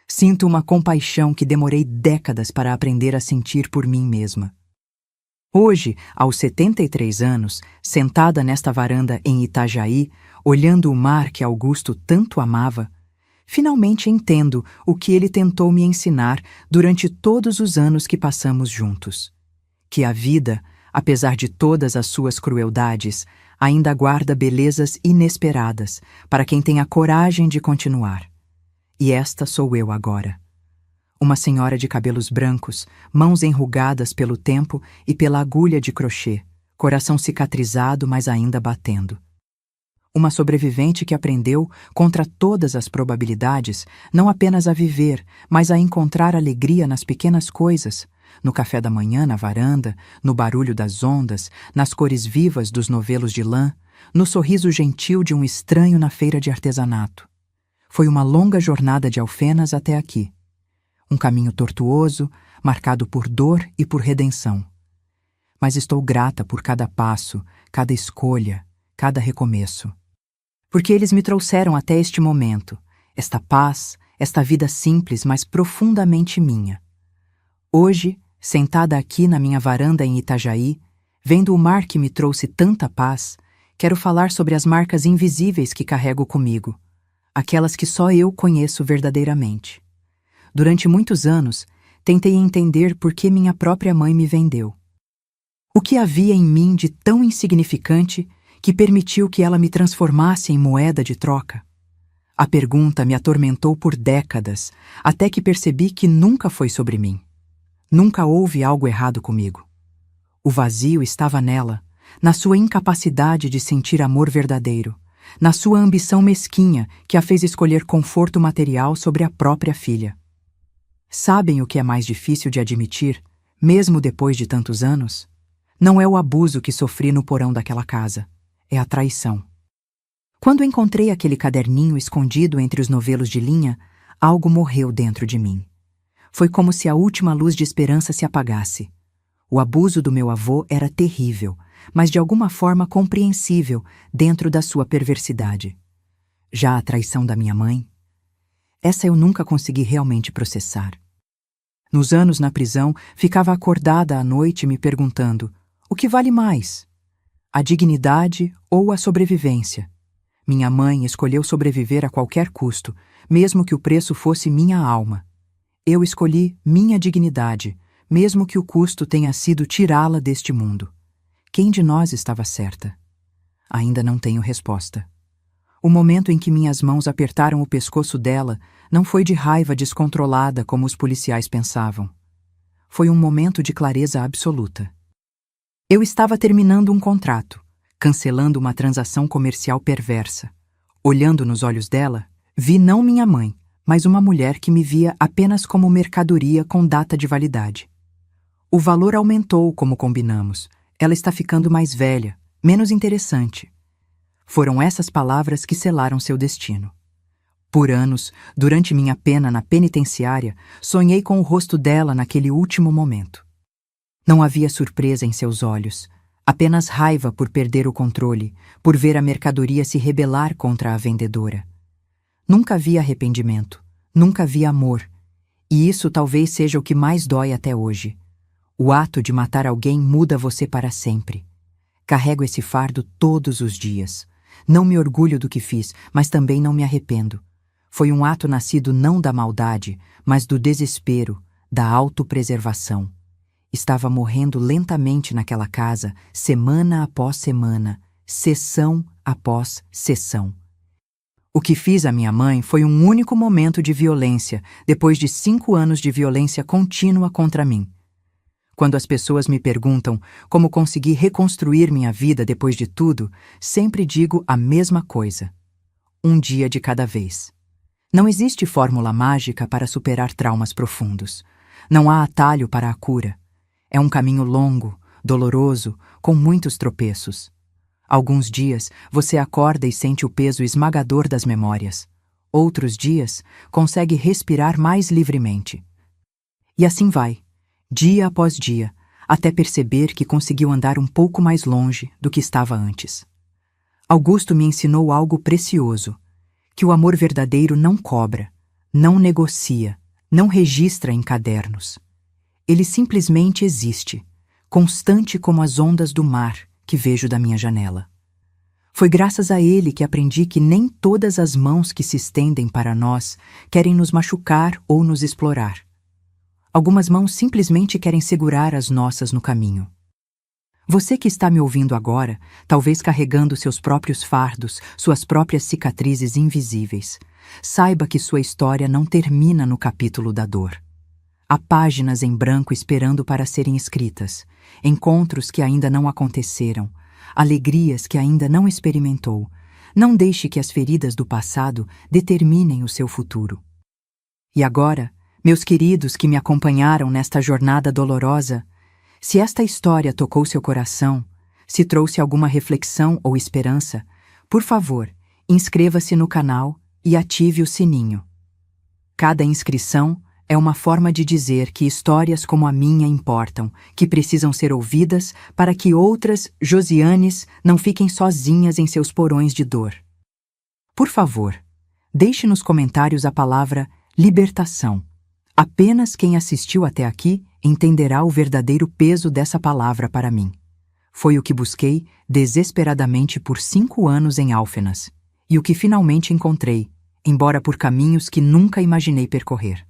sinto uma compaixão que demorei décadas para aprender a sentir por mim mesma. Hoje, aos 73 anos, sentada nesta varanda em Itajaí, olhando o mar que Augusto tanto amava, finalmente entendo o que ele tentou me ensinar durante todos os anos que passamos juntos. Que a vida, apesar de todas as suas crueldades, ainda guarda belezas inesperadas para quem tem a coragem de continuar. E esta sou eu agora. Uma senhora de cabelos brancos, mãos enrugadas pelo tempo e pela agulha de crochê, coração cicatrizado, mas ainda batendo. Uma sobrevivente que aprendeu, contra todas as probabilidades, não apenas a viver, mas a encontrar alegria nas pequenas coisas, no café da manhã na varanda, no barulho das ondas, nas cores vivas dos novelos de lã, no sorriso gentil de um estranho na feira de artesanato. Foi uma longa jornada de alfenas até aqui. Um caminho tortuoso, marcado por dor e por redenção. Mas estou grata por cada passo, cada escolha, cada recomeço. Porque eles me trouxeram até este momento, esta paz, esta vida simples, mas profundamente minha. Hoje, sentada aqui na minha varanda em Itajaí, vendo o mar que me trouxe tanta paz, quero falar sobre as marcas invisíveis que carrego comigo, aquelas que só eu conheço verdadeiramente. Durante muitos anos, tentei entender por que minha própria mãe me vendeu. O que havia em mim de tão insignificante que permitiu que ela me transformasse em moeda de troca? A pergunta me atormentou por décadas, até que percebi que nunca foi sobre mim. Nunca houve algo errado comigo. O vazio estava nela, na sua incapacidade de sentir amor verdadeiro, na sua ambição mesquinha que a fez escolher conforto material sobre a própria filha. Sabem o que é mais difícil de admitir, mesmo depois de tantos anos? Não é o abuso que sofri no porão daquela casa, é a traição. Quando encontrei aquele caderninho escondido entre os novelos de linha, algo morreu dentro de mim. Foi como se a última luz de esperança se apagasse. O abuso do meu avô era terrível, mas de alguma forma compreensível dentro da sua perversidade. Já a traição da minha mãe? Essa eu nunca consegui realmente processar. Nos anos na prisão, ficava acordada à noite me perguntando: o que vale mais? A dignidade ou a sobrevivência? Minha mãe escolheu sobreviver a qualquer custo, mesmo que o preço fosse minha alma. Eu escolhi minha dignidade, mesmo que o custo tenha sido tirá-la deste mundo. Quem de nós estava certa? Ainda não tenho resposta. O momento em que minhas mãos apertaram o pescoço dela não foi de raiva descontrolada como os policiais pensavam. Foi um momento de clareza absoluta. Eu estava terminando um contrato, cancelando uma transação comercial perversa. Olhando nos olhos dela, vi não minha mãe, mas uma mulher que me via apenas como mercadoria com data de validade. O valor aumentou como combinamos. Ela está ficando mais velha, menos interessante. Foram essas palavras que selaram seu destino. Por anos, durante minha pena na penitenciária, sonhei com o rosto dela naquele último momento. Não havia surpresa em seus olhos, apenas raiva por perder o controle, por ver a mercadoria se rebelar contra a vendedora. Nunca vi arrependimento, nunca vi amor, e isso talvez seja o que mais dói até hoje. O ato de matar alguém muda você para sempre. Carrego esse fardo todos os dias. Não me orgulho do que fiz, mas também não me arrependo. Foi um ato nascido não da maldade, mas do desespero, da autopreservação. Estava morrendo lentamente naquela casa, semana após semana, sessão após sessão. O que fiz à minha mãe foi um único momento de violência, depois de 5 anos de violência contínua contra mim. Quando as pessoas me perguntam como consegui reconstruir minha vida depois de tudo, sempre digo a mesma coisa: um dia de cada vez. Não existe fórmula mágica para superar traumas profundos. Não há atalho para a cura. É um caminho longo, doloroso, com muitos tropeços. Alguns dias você acorda e sente o peso esmagador das memórias. Outros dias consegue respirar mais livremente. E assim vai, dia após dia, até perceber que conseguiu andar um pouco mais longe do que estava antes. Augusto me ensinou algo precioso, que o amor verdadeiro não cobra, não negocia, não registra em cadernos. Ele simplesmente existe, constante como as ondas do mar que vejo da minha janela. Foi graças a ele que aprendi que nem todas as mãos que se estendem para nós querem nos machucar ou nos explorar. Algumas mãos simplesmente querem segurar as nossas no caminho. Você que está me ouvindo agora, talvez carregando seus próprios fardos, suas próprias cicatrizes invisíveis, saiba que sua história não termina no capítulo da dor. Há páginas em branco esperando para serem escritas, encontros que ainda não aconteceram, alegrias que ainda não experimentou. Não deixe que as feridas do passado determinem o seu futuro. E agora, meus queridos que me acompanharam nesta jornada dolorosa, se esta história tocou seu coração, se trouxe alguma reflexão ou esperança, por favor, inscreva-se no canal e ative o sininho. Cada inscrição é uma forma de dizer que histórias como a minha importam, que precisam ser ouvidas para que outras Josianes não fiquem sozinhas em seus porões de dor. Por favor, deixe nos comentários a palavra libertação. Apenas quem assistiu até aqui entenderá o verdadeiro peso dessa palavra para mim. Foi o que busquei desesperadamente por 5 anos em Alfenas, e o que finalmente encontrei, embora por caminhos que nunca imaginei percorrer.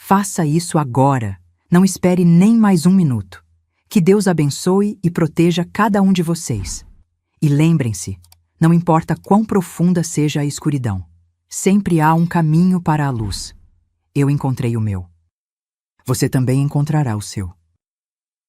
Faça isso agora, não espere nem mais 1 minuto. Que Deus abençoe e proteja cada um de vocês. E lembrem-se, não importa quão profunda seja a escuridão, sempre há um caminho para a luz. Eu encontrei o meu. Você também encontrará o seu.